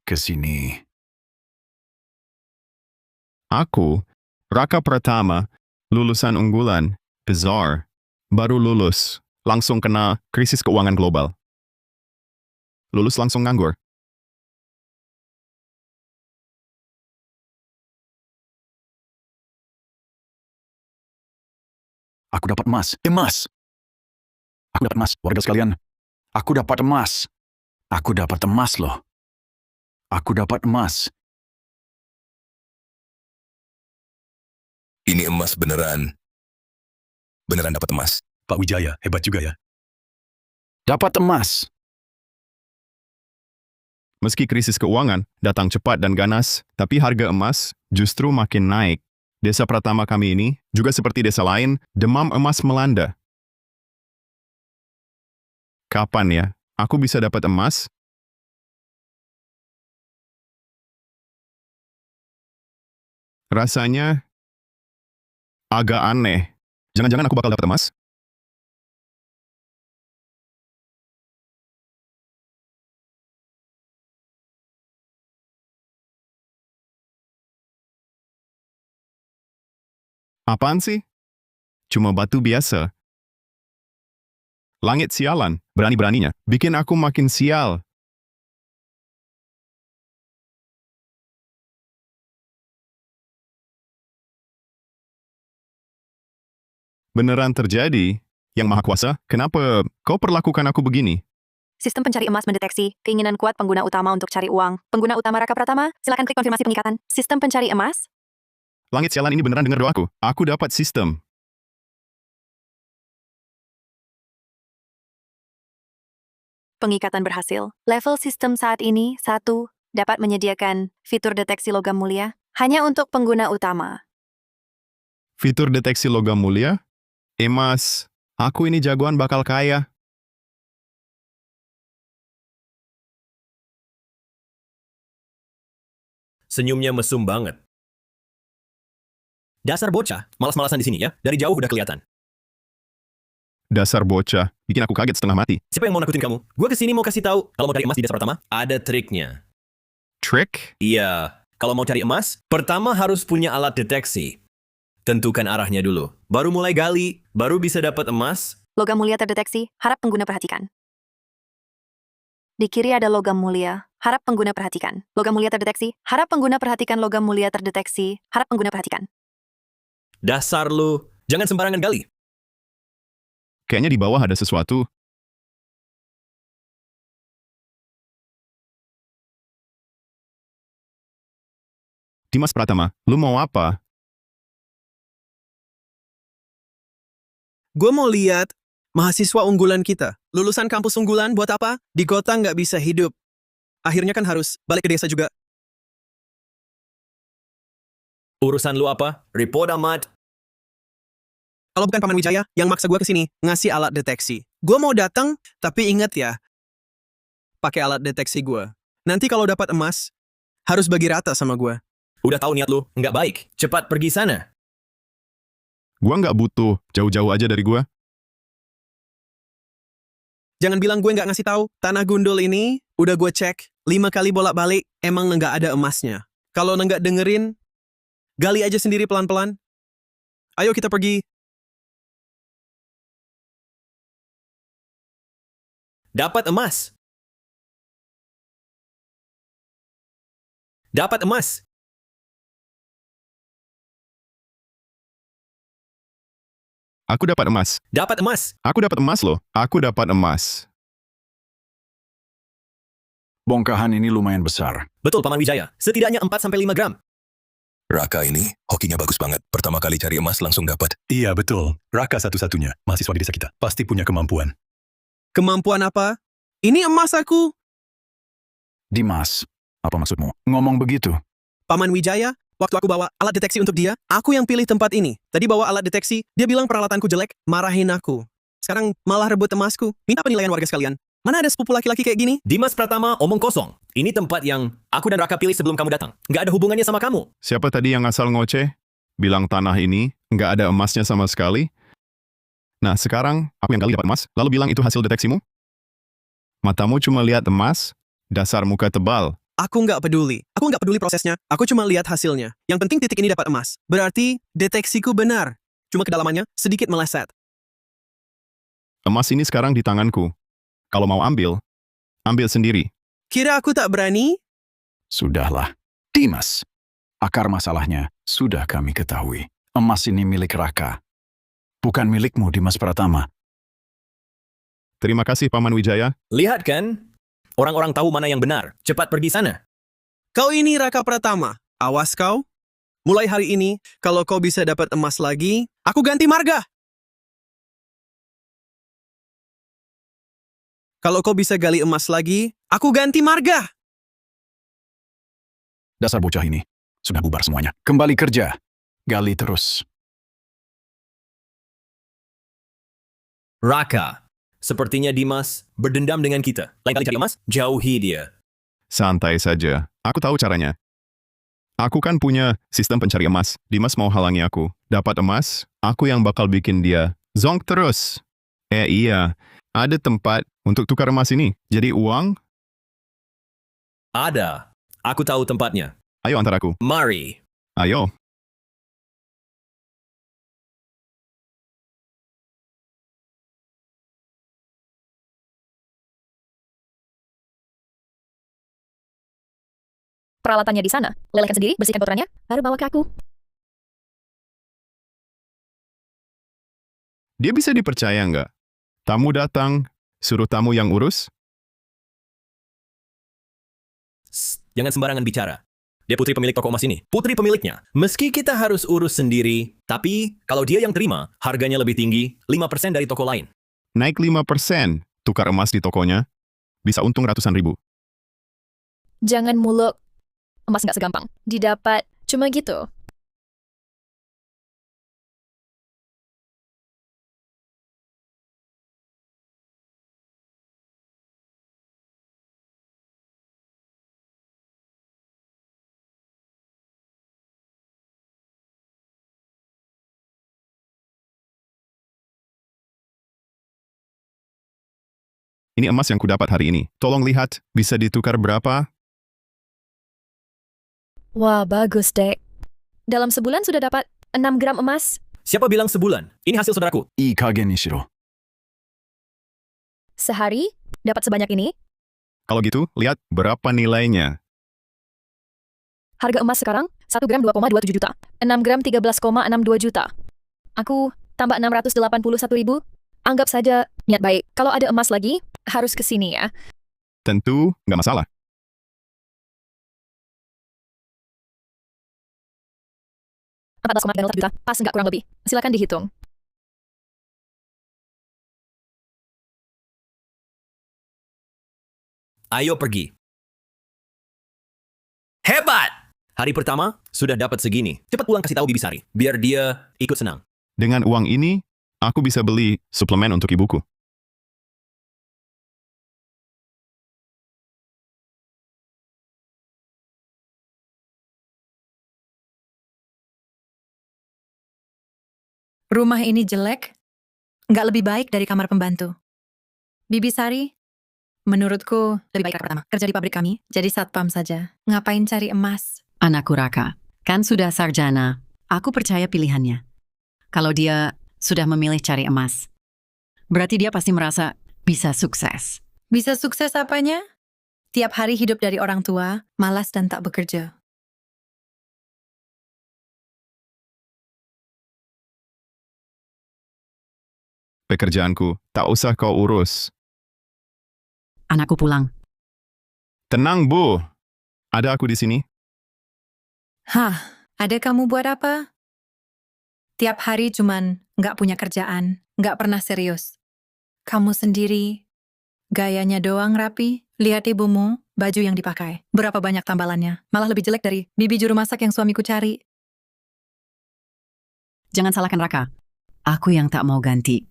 ke sini. Aku, Raka Pratama, lulusan unggulan, besar, baru lulus, langsung kena krisis keuangan global. Lulus langsung nganggur. Aku dapat emas. Emas! Aku dapat emas, warga sekalian. Aku dapat emas. Aku dapat emas loh. Aku dapat emas. Ini emas beneran. Beneran dapat emas. Pak Wijaya, hebat juga ya. Dapat emas. Meski krisis keuangan datang cepat dan ganas, tapi harga emas justru makin naik. Desa Pratama kami ini, juga seperti desa lain, demam emas melanda. Kapan ya aku bisa dapat emas? Rasanya agak aneh. Jangan-jangan aku bakal dapat emas? Apaan sih? Cuma batu biasa. Langit sialan, berani-beraninya, bikin aku makin sial. Beneran terjadi? Yang Maha Kuasa, kenapa kau perlakukan aku begini? Sistem pencari emas mendeteksi keinginan kuat pengguna utama untuk cari uang. Pengguna utama Raka Pratama, silakan klik konfirmasi pengikatan. Sistem pencari emas. Langit sialan ini beneran dengar doaku. Aku dapat sistem. Pengikatan berhasil. Level sistem saat ini 1 dapat menyediakan fitur deteksi logam mulia hanya untuk pengguna utama. Fitur deteksi logam mulia? Emas, aku ini jagoan bakal kaya. Senyumnya mesum banget. Dasar bocah, malas-malasan di sini ya. Dari jauh udah kelihatan. Dasar bocah, bikin aku kaget setengah mati. Siapa yang mau nakutin kamu? Gue kesini mau kasih tahu. Kalau mau cari emas di Desa Pratama, ada triknya. Trick? Iya, kalau mau cari emas, pertama harus punya alat deteksi. Tentukan arahnya dulu. Baru mulai gali, baru bisa dapat emas. Logam mulia terdeteksi, harap pengguna perhatikan. Di kiri ada logam mulia, harap pengguna perhatikan. Logam mulia terdeteksi, harap pengguna perhatikan. Logam mulia terdeteksi, harap pengguna perhatikan. Dasar lu, jangan sembarangan gali. Kayaknya di bawah ada sesuatu. Dimas Pratama, lu mau apa? Gue mau lihat mahasiswa unggulan kita. Lulusan kampus unggulan buat apa? Di kota nggak bisa hidup. Akhirnya kan harus balik ke desa juga. Urusan lu apa? Report amat. Kalau bukan Paman Wijaya yang maksa gue kesini ngasih alat deteksi. Gue mau datang, tapi ingat ya, pakai alat deteksi gue. Nanti kalau dapat emas, harus bagi rata sama gue. Udah tahu niat lu, nggak baik. Cepat pergi sana. Gua nggak butuh, jauh-jauh aja dari gua. Jangan bilang gue nggak ngasih tahu. Tanah gundul ini udah gue cek 5 kali bolak-balik, emang nggak ada emasnya. Kalau nggak dengerin, gali aja sendiri pelan-pelan. Ayo kita pergi. Dapat emas. Dapat emas. Aku dapat emas. Dapat emas. Aku dapat emas loh. Aku dapat emas. Bongkahan ini lumayan besar. Betul, Paman Wijaya. Setidaknya 4-5 gram. Raka ini, hokinya bagus banget. Pertama kali cari emas langsung dapat. Iya, betul. Raka satu-satunya, mahasiswa di desa kita. Pasti punya kemampuan. Kemampuan apa? Ini emas aku. Dimas, apa maksudmu? Ngomong begitu. Paman Wijaya, waktu aku bawa alat deteksi untuk dia, aku yang pilih tempat ini. Tadi bawa alat deteksi, dia bilang peralatanku jelek, marahin aku. Sekarang malah rebut emasku. Minta penilaian warga sekalian. Mana ada sepupu laki-laki kayak gini? Dimas Pratama omong kosong. Ini tempat yang aku dan Raka pilih sebelum kamu datang. Nggak ada hubungannya sama kamu. Siapa tadi yang asal ngoceh? Bilang tanah ini nggak ada emasnya sama sekali? Nah, sekarang aku yang gali dapat emas, lalu bilang itu hasil deteksimu? Matamu cuma lihat emas? Dasar muka tebal. Aku nggak peduli. Aku nggak peduli prosesnya. Aku cuma lihat hasilnya. Yang penting titik ini dapat emas. Berarti deteksiku benar. Cuma kedalamannya sedikit meleset. Emas ini sekarang di tanganku. Kalau mau ambil, ambil sendiri. Kira aku tak berani? Sudahlah. Dimas, akar masalahnya sudah kami ketahui. Emas ini milik Raka. Bukan milikmu, Dimas Pratama. Terima kasih, Paman Wijaya. Lihat kan? Orang-orang tahu mana yang benar. Cepat pergi sana. Kau ini Raka Pratama. Awas kau. Mulai hari ini, kalau kau bisa dapat emas lagi, aku ganti marga. Kalau kau bisa gali emas lagi, aku ganti marga. Dasar bocah ini. Sudah bubar semuanya. Kembali kerja. Gali terus. Raka. Sepertinya Dimas berdendam dengan kita. Lain kali cari emas, jauhi dia. Santai saja. Aku tahu caranya. Aku kan punya sistem pencari emas. Dimas mau halangi aku. Dapat emas, aku yang bakal bikin dia zonk terus. Iya. Ada tempat untuk tukar emas ini. Jadi uang, Ada. Aku tahu tempatnya. ayo antar aku. Mari. Ayo. Peralatannya di sana. Lelehkan sendiri, bersihkan kotorannya, baru bawa ke aku. Dia bisa dipercaya nggak? Tamu datang, suruh tamu yang urus? Jangan sembarangan bicara. Dia putri pemilik toko emas ini. Putri pemiliknya. Meski kita harus urus sendiri, tapi kalau dia yang terima, harganya lebih tinggi, 5% dari toko lain. Naik 5%. Tukar emas di tokonya, bisa untung ratusan ribu. Jangan muluk. Emas nggak segampang. Didapat cuma gitu. Ini emas yang kudapat hari ini. Tolong lihat, bisa ditukar berapa? Wah, bagus, Dek. Dalam sebulan sudah dapat 6 gram emas. Siapa bilang sebulan? Ini hasil saudaraku. Ii kage ni shiro. Sehari dapat sebanyak ini. Kalau gitu, lihat berapa nilainya. Harga emas sekarang 1 gram 2,27 juta. 6 gram 13,62 juta. Aku tambah 681 ribu. Anggap saja niat baik. Kalau ada emas lagi, harus ke sini ya. Tentu, nggak masalah. Juta. Pas nggak kurang lebih. Silakan dihitung. Ayo pergi. Hebat! Hari pertama, sudah dapat segini. Cepat pulang kasih tahu Bibi Sari, biar dia ikut senang. Dengan uang ini, aku bisa beli suplemen untuk ibuku. Rumah ini jelek, nggak lebih baik dari kamar pembantu. Bibi Sari, menurutku lebih baik Raka pertama. Kerja di pabrik kami, jadi satpam saja. Ngapain cari emas? Anakku Raka, kan sudah sarjana. Aku percaya pilihannya. Kalau dia sudah memilih cari emas, berarti dia pasti merasa bisa sukses. Bisa sukses apanya? Tiap hari hidup dari orang tua, malas dan tak bekerja. Pekerjaanku, tak usah kau urus. Anakku pulang. Tenang, Bu. Ada aku di sini. Hah, ada kamu buat apa? Tiap hari cuman nggak punya kerjaan, nggak pernah serius. Kamu sendiri, gayanya doang rapi. Lihat ibumu, baju yang dipakai. Berapa banyak tambalannya. Malah lebih jelek dari bibi juru masak yang suamiku cari. Jangan salahkan Raka. Aku yang tak mau ganti.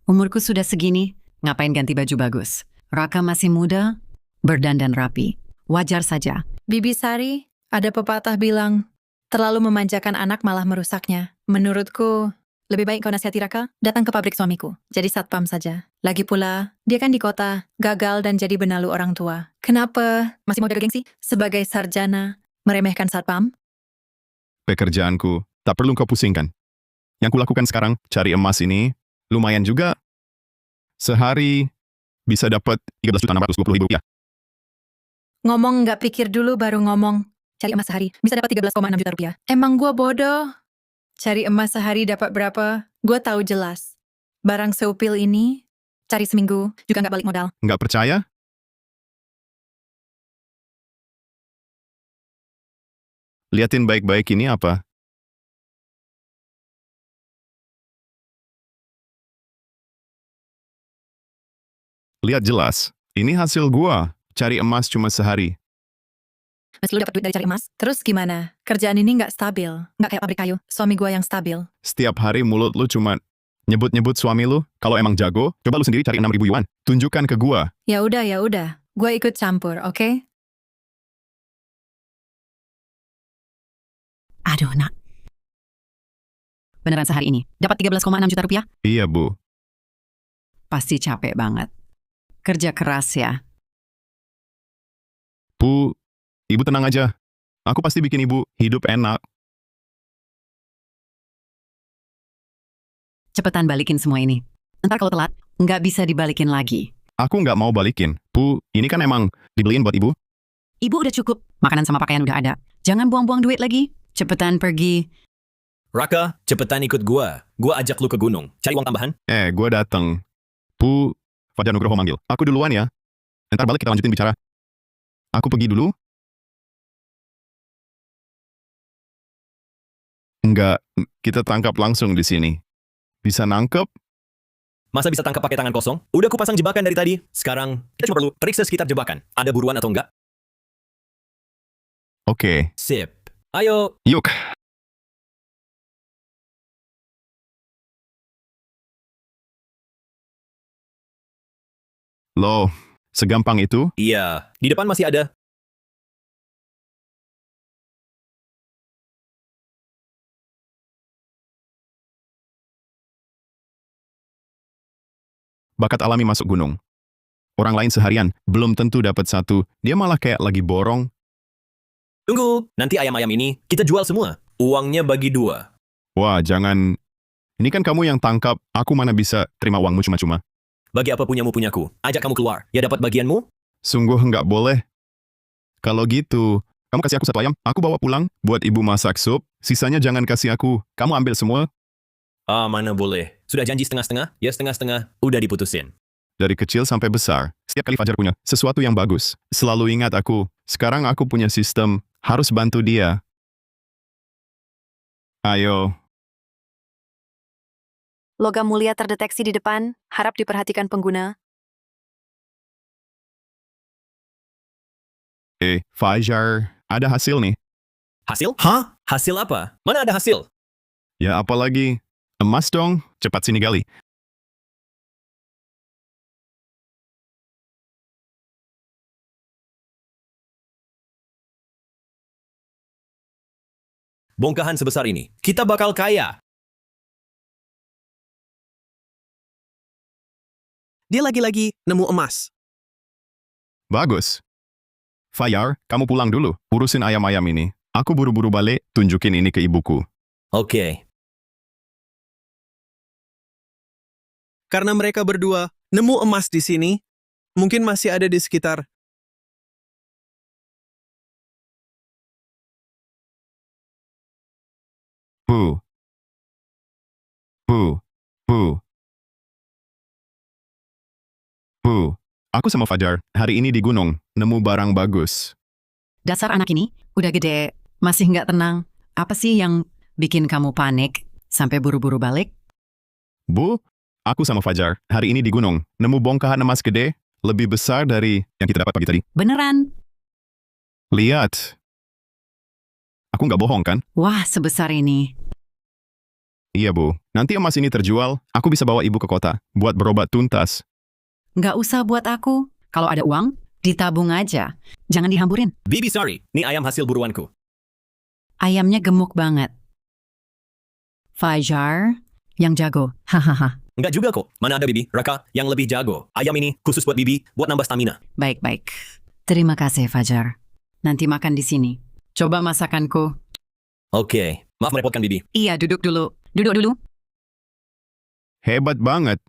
Umurku sudah segini, ngapain ganti baju bagus? Raka masih muda, berdandan rapi. Wajar saja. Bibi Sari, ada pepatah bilang, terlalu memanjakan anak malah merusaknya. Menurutku, Lebih baik kau nasihati Raka, datang ke pabrik suamiku. Jadi satpam saja. Lagi pula, dia kan di kota, gagal dan jadi benalu orang tua. Kenapa masih mau jaga gengsi? Sebagai sarjana, meremehkan satpam? Pekerjaanku, tak perlu kau pusingkan. Yang kulakukan sekarang, cari emas ini, lumayan juga. Sehari bisa dapat 13.620.000 rupiah. Ngomong nggak pikir dulu baru ngomong. Cari emas sehari, bisa dapat 13,6 juta rupiah. Emang gua bodoh? Cari emas sehari dapat berapa? Gua tahu jelas. Barang seupil ini, cari seminggu, juga nggak balik modal. Nggak percaya? Liatin baik-baik ini apa? Lihat jelas, ini hasil gua. Cari emas cuma sehari. Meski lu dapat duit dari cari emas, terus gimana? Kerjaan ini nggak stabil, nggak kayak pabrik kayu. Suami gua yang stabil. Setiap hari mulut lu cuma nyebut-nyebut suami lu. Kalau emang jago, coba lu sendiri cari 6.000 yuan. Tunjukkan ke gua. Ya udah. Gua ikut campur, oke? Aduh, nak. Beneran sehari ini? Dapat 13,6 juta rupiah? Iya, Bu. Pasti capek banget. Kerja keras ya. Bu, ibu tenang aja. Aku pasti bikin ibu hidup enak. Cepetan balikin semua ini. Ntar kalau telat, nggak bisa dibalikin lagi. Aku nggak mau balikin. Bu, ini kan emang dibeliin buat ibu. Ibu udah cukup. Makanan sama pakaian udah ada. Jangan buang-buang duit lagi. Cepetan pergi. Raka, cepetan ikut gua. Gua ajak lu ke gunung. Cari uang tambahan. Gua dateng. Bu, Fajar Nugroho manggil. Aku duluan ya. Ntar balik kita lanjutin bicara. Aku pergi dulu. Enggak, kita tangkap langsung di sini. Bisa nangkep? Masa bisa tangkap pakai tangan kosong? Udah kupasang jebakan dari tadi. Sekarang, kita cuma perlu periksa sekitar jebakan. Ada buruan atau enggak? Oke. Sip. Ayo. Yuk. Loh, segampang itu? Iya, di depan masih ada. Bakat alami masuk gunung. Orang lain seharian belum tentu dapat satu. Dia malah kayak lagi borong. Tunggu, nanti ayam-ayam ini kita jual semua. Uangnya bagi 2. Wah, jangan. Ini kan kamu yang tangkap. Aku mana bisa terima uangmu cuma-cuma. Bagi apa punyamu. Ajak kamu keluar. Ya dapat bagianmu? Sungguh nggak boleh. Kalau gitu, kamu kasih aku 1 ayam. Aku bawa pulang buat ibu masak sup. Sisanya jangan kasih aku. Kamu ambil semua. Ah, mana boleh. Sudah janji setengah-setengah? Ya setengah-setengah. Udah diputusin. Dari kecil sampai besar, setiap kali Fajar punya sesuatu yang bagus, selalu ingat aku. Sekarang aku punya sistem, harus bantu dia. Ayo. Logam mulia terdeteksi di depan, harap diperhatikan pengguna. Fajar, ada hasil nih. Hasil? Hah? Hasil apa? Mana ada hasil? Ya apalagi, emas dong, cepat sini gali. Bongkahan sebesar ini. Kita bakal kaya. Dia lagi-lagi nemu emas. Bagus. Fajar, kamu pulang dulu, urusin ayam-ayam ini. Aku buru-buru balik, tunjukin ini ke ibuku. Oke. Karena mereka berdua nemu emas di sini, mungkin masih ada di sekitar. Bu. Aku sama Fajar, hari ini di gunung, nemu barang bagus. Dasar anak ini, udah gede, masih nggak tenang. Apa sih yang bikin kamu panik sampai buru-buru balik? Bu, aku sama Fajar, hari ini di gunung, nemu bongkahan emas gede, lebih besar dari yang kita dapat pagi tadi. Beneran? Lihat. Aku nggak bohong kan? Wah, sebesar ini. Iya, Bu. Nanti emas ini terjual, aku bisa bawa ibu ke kota, buat berobat tuntas. Nggak usah buat aku. Kalau ada uang, ditabung aja. Jangan dihamburin. Bibi sorry, ini ayam hasil buruanku. Ayamnya gemuk banget. Fajar, yang jago. Hahaha. Nggak juga kok. Mana ada Bibi, Raka, yang lebih jago. Ayam ini khusus buat Bibi, buat nambah stamina. Baik-baik. Terima kasih, Fajar. Nanti makan di sini. Coba masakanku. Oke, maaf merepotkan Bibi. Iya, duduk dulu. Duduk dulu. Hebat banget.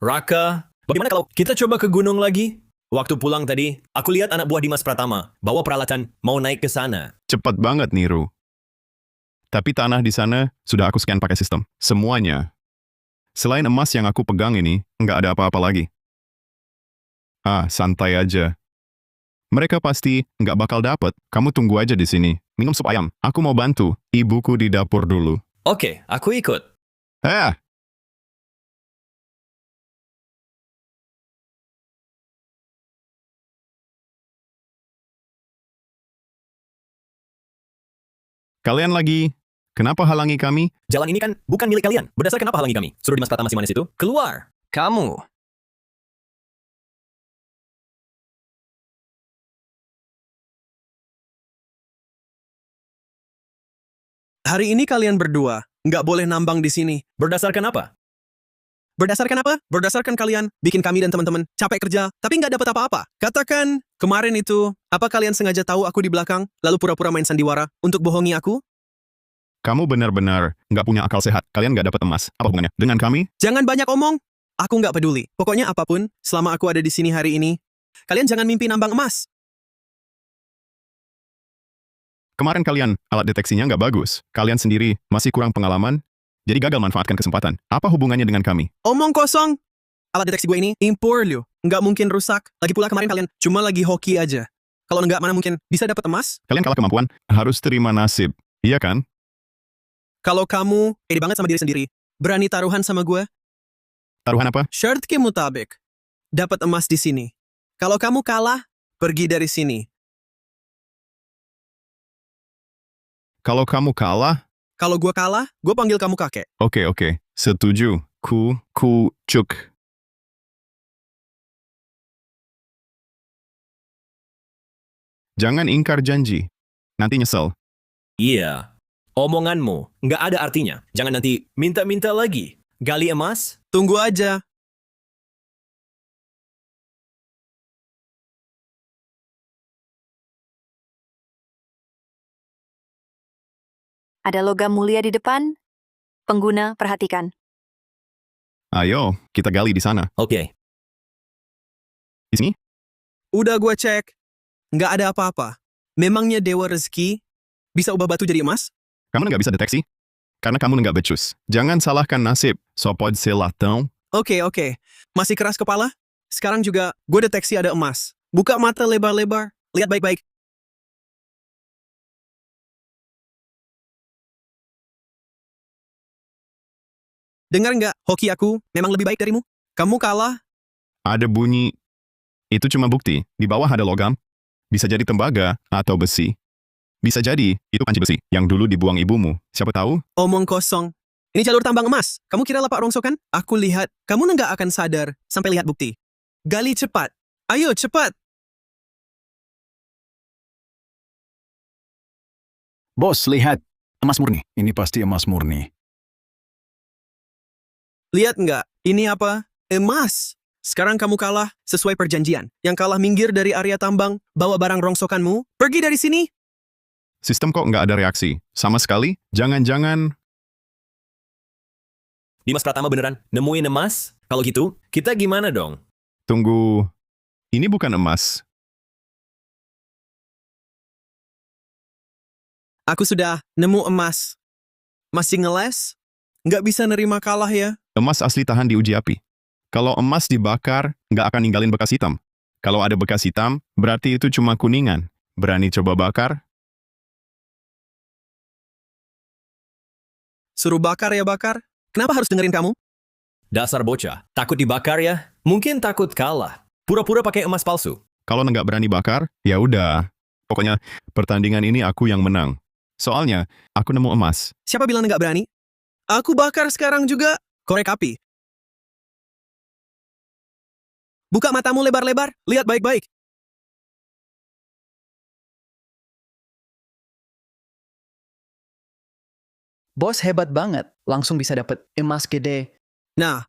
Raka, bagaimana kalau kita coba ke gunung lagi? Waktu pulang tadi, aku lihat anak buah Dimas Pratama bawa peralatan mau naik ke sana. Cepat banget, Niru. Tapi tanah di sana sudah aku scan pakai sistem. Semuanya. Selain emas yang aku pegang ini, nggak ada apa-apa lagi. Santai aja. Mereka pasti nggak bakal dapet. Kamu tunggu aja di sini. Minum sup ayam. Aku mau bantu. Ibuku di dapur dulu. Oke, aku ikut. Kalian lagi? Kenapa halangi kami? Jalan ini kan bukan milik kalian. Berdasarkan apa halangi kami? Suruh Dimas Pratama si manis itu keluar. Kamu. Hari ini kalian berdua nggak boleh nambang di sini. Berdasarkan apa? Berdasarkan apa? Berdasarkan kalian bikin kami dan teman-teman capek kerja, tapi nggak dapat apa-apa. Katakan, kemarin itu, apa kalian sengaja tahu aku di belakang, lalu pura-pura main sandiwara untuk bohongi aku? Kamu benar-benar nggak punya akal sehat. Kalian nggak dapat emas. Apa hubungannya dengan kami? Jangan banyak omong. Aku nggak peduli. Pokoknya apapun, selama aku ada di sini hari ini, kalian jangan mimpi nambang emas. Kemarin kalian alat deteksinya nggak bagus. Kalian sendiri masih kurang pengalaman, jadi gagal manfaatkan kesempatan. Apa hubungannya dengan kami? Omong kosong. Alat deteksi gue ini impor lu. Nggak mungkin rusak. Lagi pula kemarin kalian cuma lagi hoki aja. Kalau nggak, mana mungkin bisa dapat emas? Kalian kalah kemampuan, harus terima nasib. Iya kan? Kalau kamu pede banget sama diri sendiri, berani taruhan sama gue, Taruhan apa? syarat ke mutabik. Dapat emas di sini. Kalau kamu kalah, pergi dari sini. Kalau kamu kalah, Kalau gue kalah, gue panggil kamu kakek. oke. Setuju. Cuk. Jangan ingkar janji. Nanti nyesel. Iya. Omonganmu nggak ada artinya. Jangan nanti minta-minta lagi. Gali emas? Tunggu aja. Ada logam mulia di depan. Pengguna, perhatikan. Ayo, kita gali di sana. Oke. Di sini? Udah gue cek. Nggak ada apa-apa. Memangnya Dewa Rezeki bisa ubah batu jadi emas? Kamu nggak bisa deteksi? Karena kamu nggak becus. Jangan salahkan nasib. Sopod selatão. Oke. Masih keras kepala? Sekarang juga gue deteksi ada emas. Buka mata lebar-lebar. Lihat baik-baik. Dengar nggak, hoki aku memang lebih baik darimu. Kamu kalah. Ada bunyi. Itu cuma bukti. Di bawah ada logam. Bisa jadi tembaga atau besi. Bisa jadi itu panci besi yang dulu dibuang ibumu. Siapa tahu? Omong kosong. Ini jalur tambang emas. Kamu kira lapak rongsokan? Aku lihat, kamu nggak akan sadar sampai lihat bukti. Gali cepat. Ayo, cepat. Bos, lihat. Emas murni. Ini pasti emas murni. Lihat nggak? Ini apa? Emas. Sekarang kamu kalah sesuai perjanjian. Yang kalah minggir dari area tambang, bawa barang rongsokanmu, pergi dari sini. Sistem kok nggak ada reaksi? Sama sekali? Jangan-jangan... Dimas Pratama beneran nemuin emas? Kalau gitu, kita gimana dong? Tunggu. Ini bukan emas. Aku sudah nemu emas. Masih ngeles? Nggak bisa nerima kalah ya? Emas asli tahan di uji api. Kalau emas dibakar, nggak akan ninggalin bekas hitam. Kalau ada bekas hitam, berarti itu cuma kuningan. Berani coba bakar? Suruh bakar ya bakar. Kenapa harus dengerin kamu? Dasar bocah. Takut dibakar ya? Mungkin takut kalah. Pura-pura pakai emas palsu. Kalau nggak berani bakar, ya udah. Pokoknya pertandingan ini aku yang menang. Soalnya, aku nemu emas. Siapa bilang nggak berani? Aku bakar sekarang juga. Korek api. Buka matamu lebar-lebar. Lihat baik-baik. Bos hebat banget, langsung bisa dapat emas gede. Nah,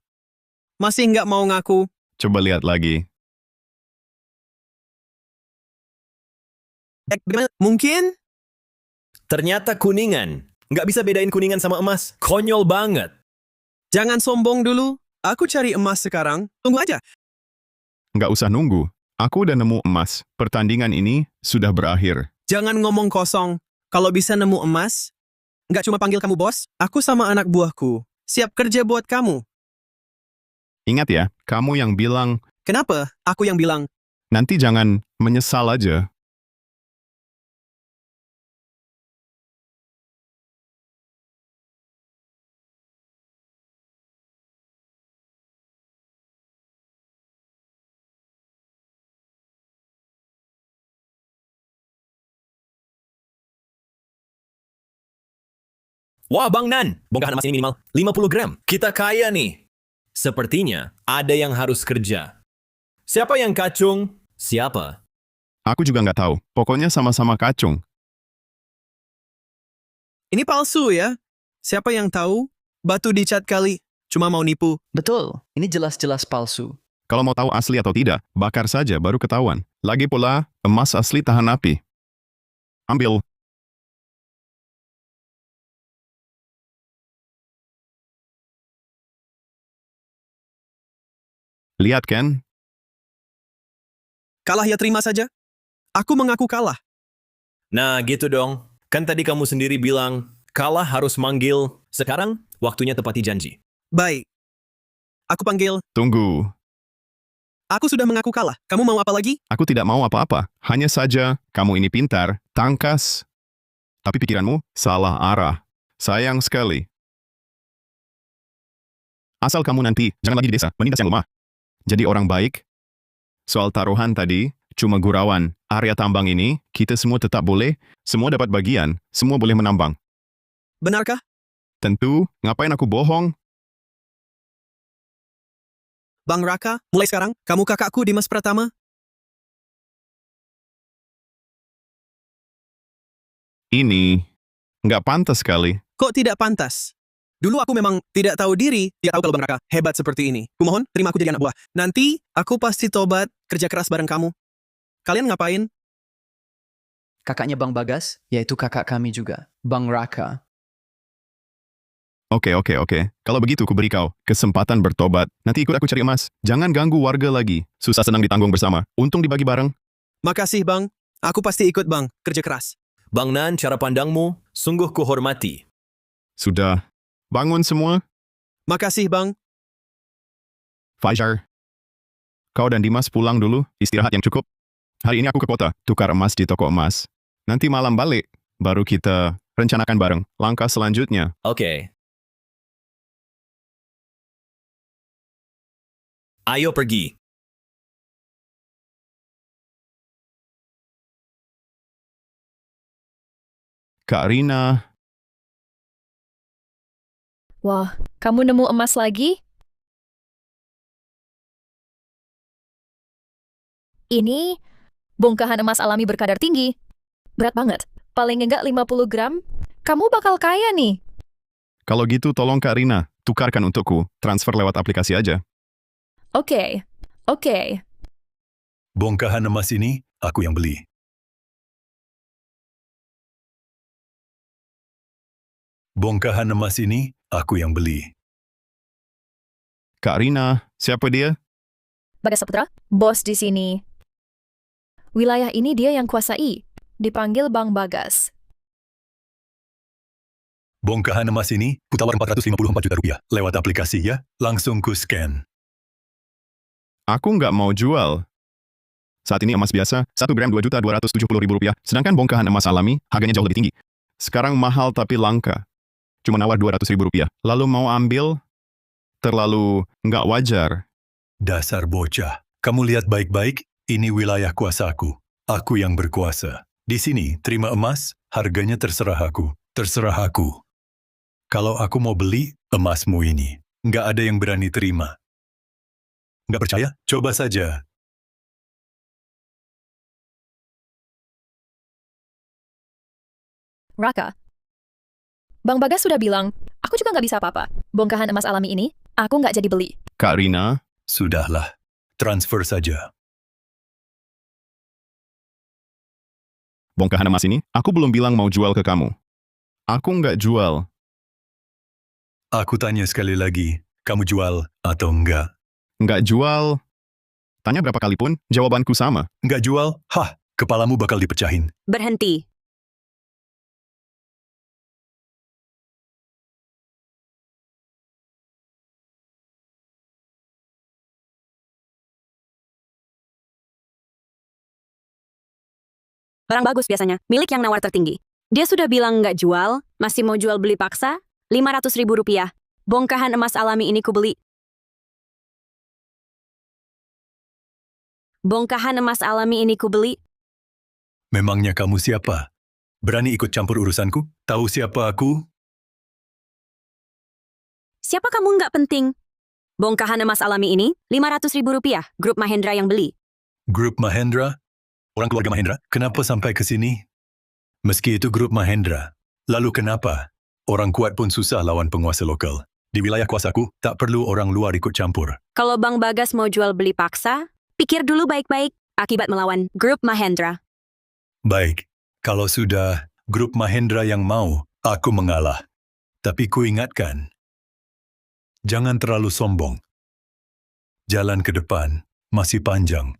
masih nggak mau ngaku? Coba lihat lagi. Bagaimana? Mungkin? Ternyata kuningan. Nggak bisa bedain kuningan sama emas. Konyol banget. Jangan sombong dulu. Aku cari emas sekarang. Tunggu aja. Nggak usah nunggu. Aku udah nemu emas. Pertandingan ini sudah berakhir. Jangan ngomong kosong. Kalau bisa nemu emas, nggak cuma panggil kamu bos, aku sama anak buahku. Siap kerja buat kamu. Ingat ya, kamu yang bilang, Kenapa? Aku yang bilang. nanti jangan menyesal aja. Wah, Bang Nan. Bongkahan emas ini minimal 50 gram. Kita kaya nih. Sepertinya ada yang harus kerja. Siapa yang kacung? Siapa? Aku juga nggak tahu. Pokoknya sama-sama kacung. Ini palsu ya? Siapa yang tahu? Batu dicat kali. Cuma mau nipu. Betul, ini jelas-jelas palsu. Kalau mau tahu asli atau tidak, bakar saja baru ketahuan. Lagi pula, emas asli tahan api. Ambil. Lihat kan? Kalah ya terima saja. Aku mengaku kalah. Nah, gitu dong. Kan tadi kamu sendiri bilang, kalah harus manggil. Sekarang, waktunya tepati janji. Baik. Aku panggil. Tunggu. Aku sudah mengaku kalah. Kamu mau apa lagi? Aku tidak mau apa-apa. Hanya saja, kamu ini pintar, tangkas. Tapi pikiranmu salah arah. Sayang sekali. Asal kamu nanti, jangan lagi di desa, menindas yang lemah. Jadi orang baik. Soal taruhan tadi, cuma gurauan. Area tambang ini, kita semua tetap boleh, semua dapat bagian, semua boleh menambang. Benarkah? Tentu, ngapain aku bohong? Bang Raka, mulai sekarang, kamu kakakku di Mas Pratama. Ini, nggak pantas sekali. Kok tidak pantas? Dulu aku memang tidak tahu diri, tidak tahu kalau Bang Raka hebat seperti ini. Kumohon, terima aku jadi anak buah. Nanti, aku pasti tobat, kerja keras bareng kamu. Kalian ngapain? Kakaknya Bang Bagas, yaitu kakak kami juga, Bang Raka. Oke. Kalau begitu, ku beri kau kesempatan bertobat. Nanti ikut aku cari emas. Jangan ganggu warga lagi. Susah senang ditanggung bersama. Untung dibagi bareng. Makasih Bang, aku pasti ikut Bang, kerja keras. Bang Nan, cara pandangmu sungguh kuhormati. Sudah. Bangun semua. Makasih Bang. Fajar. Kau dan Dimas pulang dulu, istirahat yang cukup. Hari ini aku ke kota, tukar emas di toko emas. Nanti malam balik, baru kita rencanakan bareng langkah selanjutnya. Oke. Ayo pergi. Kak Rina, Wah, kamu nemu emas lagi? Ini bongkahan emas alami berkadar tinggi. Berat banget. Paling enggak 50 gram. Kamu bakal kaya nih. kalau gitu tolong Kak Rina, tukarkan untukku, transfer lewat aplikasi aja. Oke. Bongkahan emas ini, aku yang beli. Bongkahan emas ini, aku yang beli. Kak Rina, siapa dia? Bagas Saputra, bos di sini. Wilayah ini dia yang kuasai. Dipanggil Bang Bagas. Bongkahan emas ini, kutawar 454 juta rupiah. Lewat aplikasi ya, langsung ku scan. Aku nggak mau jual. Saat ini emas biasa, 1 gram 2.270.000 rupiah, sedangkan bongkahan emas alami, harganya jauh lebih tinggi. Sekarang mahal tapi langka. Cuma nawar 200.000 rupiah. Lalu mau ambil? Terlalu nggak wajar. Dasar bocah. Kamu lihat baik-baik, ini wilayah kuasaku. Aku yang berkuasa. Di sini, terima emas, harganya terserah aku. Terserah aku. Kalau aku mau beli, emasmu ini. Nggak ada yang berani terima. Nggak percaya? Coba saja. Raka, Bang Bagas sudah bilang, aku juga nggak bisa apa-apa. Bongkahan emas alami ini, aku nggak jadi beli. Kak Rina, Sudahlah, transfer saja. bongkahan emas ini, aku belum bilang mau jual ke kamu. Aku nggak jual. Aku tanya sekali lagi, kamu jual atau enggak? Nggak jual. Tanya berapa kali pun, jawabanku sama. Enggak jual? Hah, kepalamu bakal dipecahin. Berhenti. Barang bagus biasanya, milik yang nawar tertinggi. Dia sudah bilang nggak jual, masih mau jual beli paksa, 500.000 rupiah. Bongkahan emas alami ini kubeli. Bongkahan emas alami ini kubeli. Memangnya kamu siapa? Berani ikut campur urusanku? Tahu siapa aku? Siapa kamu nggak penting. Bongkahan emas alami ini, 500.000 rupiah, grup Mahendra yang beli. Grup Mahendra? Orang keluarga Mahendra? Kenapa sampai ke sini? Meski itu grup Mahendra. Lalu kenapa? Orang kuat pun susah lawan penguasa lokal. Di wilayah kuasaku, tak perlu orang luar ikut campur. Kalau Bang Bagas mau jual beli paksa, pikir dulu baik-baik akibat melawan grup Mahendra. Baik, kalau sudah grup Mahendra yang mau, aku mengalah. Tapi ku ingatkan, jangan terlalu sombong. Jalan ke depan masih panjang.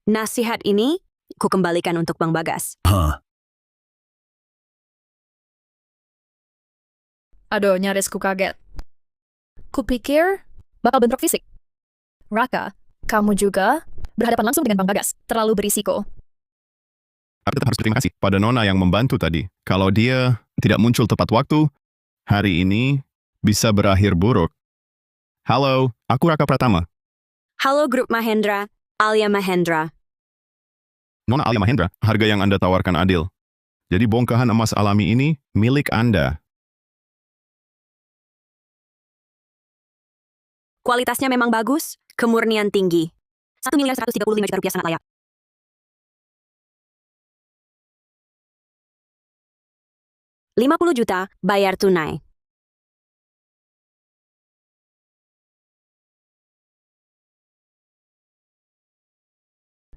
Nasihat ini, ku kembalikan untuk Bang Bagas. Hah, Aduh, nyaris ku kaget. Kupikir bakal bentrok fisik. Raka, kamu juga berhadapan langsung dengan Bang Bagas. Terlalu berisiko. Aku tetap harus berterima kasih pada Nona yang membantu tadi. Kalau dia tidak muncul tepat waktu, hari ini bisa berakhir buruk. Halo, aku Raka Pratama. Halo grup Mahendra, Alia Mahendra. Nona Alia Mahendra, harga yang Anda tawarkan adil. Jadi bongkahan emas alami ini milik Anda. Kualitasnya memang bagus, kemurnian tinggi. 1.135 juta rupiah sangat layak. Rp50 juta, bayar tunai.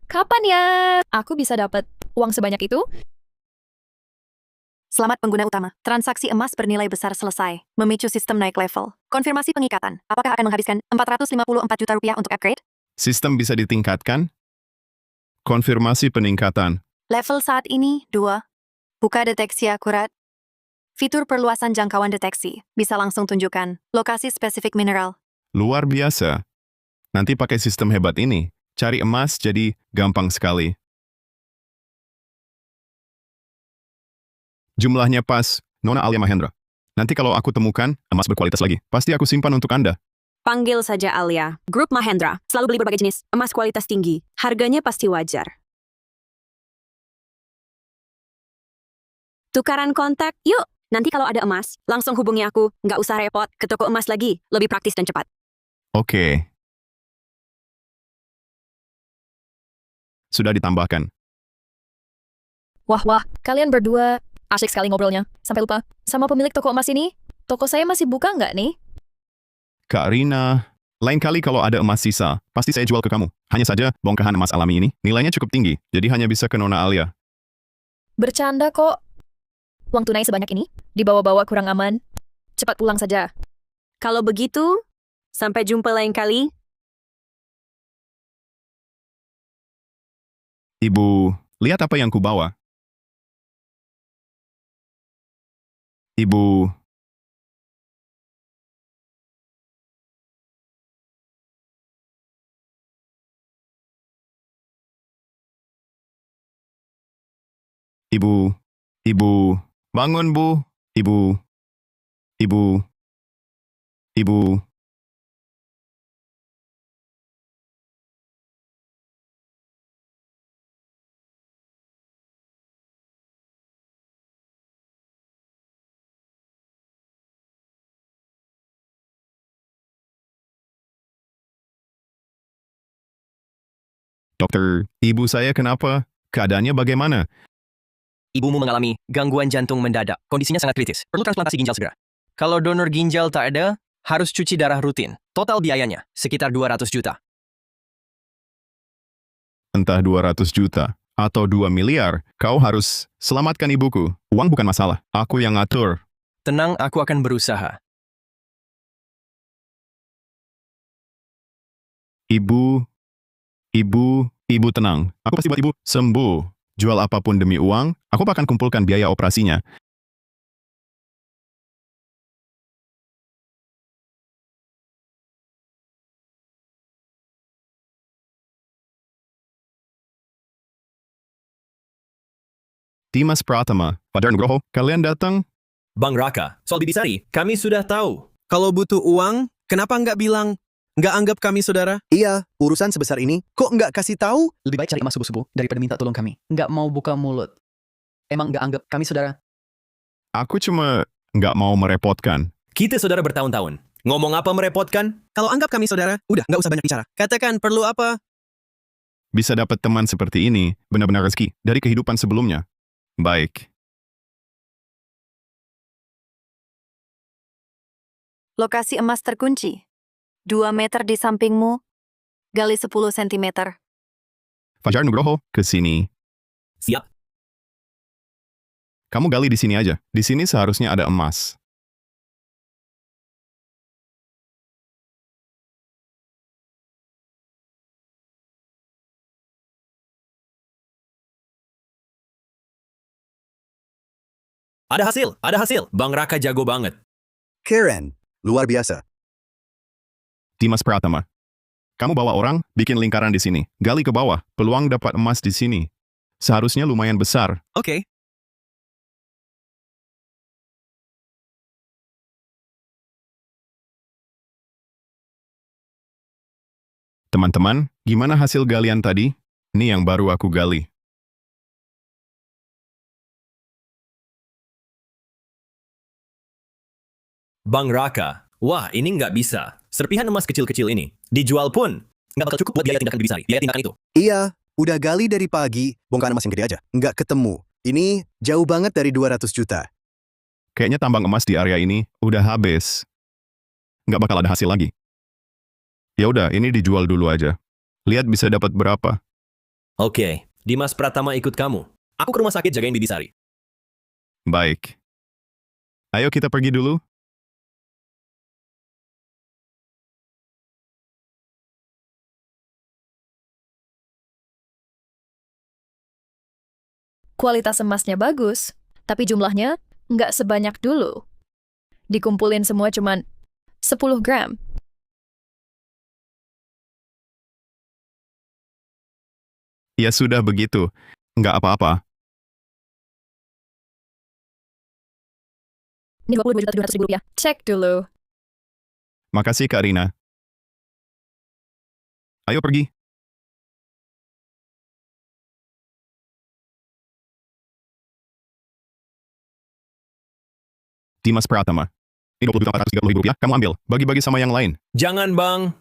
Kapan ya aku bisa dapat uang sebanyak itu? Selamat pengguna utama. Transaksi emas bernilai besar selesai. Memicu sistem naik level. Konfirmasi pengikatan. Apakah akan menghabiskan 454 juta rupiah untuk upgrade? Sistem bisa ditingkatkan? Konfirmasi peningkatan. Level saat ini 2. Buka deteksi akurat. Fitur perluasan jangkauan deteksi. Bisa langsung tunjukkan lokasi spesifik mineral. Luar biasa. Nanti pakai sistem hebat ini, cari emas jadi gampang sekali. Jumlahnya pas, Nona Alia Mahendra. Nanti kalau aku temukan emas berkualitas lagi, pasti aku simpan untuk Anda. Panggil saja Alia. Grup Mahendra, selalu beli berbagai jenis, emas kualitas tinggi. Harganya pasti wajar. Tukaran kontak, yuk! Nanti kalau ada emas, langsung hubungi aku. Nggak usah repot, ke toko emas lagi. Lebih praktis dan cepat. Oke. Sudah ditambahkan. Wah, kalian berdua asyik sekali ngobrolnya. Sampai lupa. Sama pemilik toko emas ini, toko saya masih buka nggak nih? Kak Rina, lain kali kalau ada emas sisa, pasti saya jual ke kamu. Hanya saja, bongkahan emas alami ini nilainya cukup tinggi, jadi hanya bisa ke Nona Alia. Bercanda kok. Uang tunai sebanyak ini, dibawa-bawa kurang aman. Cepat pulang saja. Kalau begitu, sampai jumpa lain kali. Ibu, lihat apa yang kubawa. Ibu, Ibu, bangun Bu, Ibu, Ibu. Dokter, ibu saya kenapa? Keadaannya bagaimana? Ibumu mengalami gangguan jantung mendadak. Kondisinya sangat kritis. Perlu transplantasi ginjal segera. Kalau donor ginjal tak ada, harus cuci darah rutin. Total biayanya sekitar 200 juta. Entah 200 juta atau 2 miliar, kau harus selamatkan ibuku. Uang bukan masalah. Aku yang ngatur. Tenang, aku akan berusaha. Ibu tenang. Aku pasti buat ibu sembuh. Jual apapun demi uang, aku akan kumpulkan biaya operasinya. Dimas Pratama, Fajar Nugroho, kalian datang? Bang Raka, soal Bibi Sari, kami sudah tahu. Kalau butuh uang, kenapa nggak bilang, nggak anggap kami saudara? Iya, urusan sebesar ini, kok nggak kasih tahu? Lebih baik cari emas subuh-subuh daripada minta tolong kami. Nggak mau buka mulut. Emang nggak anggap kami saudara? Aku cuma nggak mau merepotkan. Kita saudara bertahun-tahun. Ngomong apa merepotkan? Kalau anggap kami saudara, udah nggak usah banyak bicara. Katakan perlu apa? Bisa dapat teman seperti ini, benar-benar rezeki dari kehidupan sebelumnya. Baik. Lokasi emas terkunci. 2 meter di sampingmu, gali 10 cm. Fajar Nugroho, ke sini. Siap. Kamu gali di sini aja. Di sini seharusnya ada emas. Ada hasil. Bang Raka jago banget. Keren, luar biasa. Dimas Pratama. Kamu bawa orang, bikin lingkaran di sini. Gali ke bawah, peluang dapat emas di sini. Seharusnya lumayan besar. Oke. Teman-teman, gimana hasil galian tadi? Ini yang baru aku gali. Bang Raka, wah ini nggak bisa. Serpihan emas kecil-kecil ini. Dijual pun, nggak bakal cukup buat biaya tindakan Bibi Sari. Biaya tindakan itu. Iya, udah gali dari pagi, bongkahan emas yang gede aja. Nggak ketemu. Ini jauh banget dari 200 juta. Kayaknya tambang emas di area ini udah habis. Nggak bakal ada hasil lagi. Ya udah, ini dijual dulu aja. Lihat bisa dapat berapa. Oke, Dimas Pratama ikut kamu. Aku ke rumah sakit jagain Bibi Sari. Baik. Ayo kita pergi dulu. Kualitas emasnya bagus, tapi jumlahnya nggak sebanyak dulu. Dikumpulin semua cuman 10 gram. Ya sudah begitu. Nggak apa-apa. Ini 22.700.000 rupiah. Cek dulu. Makasih Kak Rina. Ayo pergi. Dimas Pratama. Ini 20.430.000 rupiah, kamu ambil. Bagi-bagi sama yang lain. Jangan bang.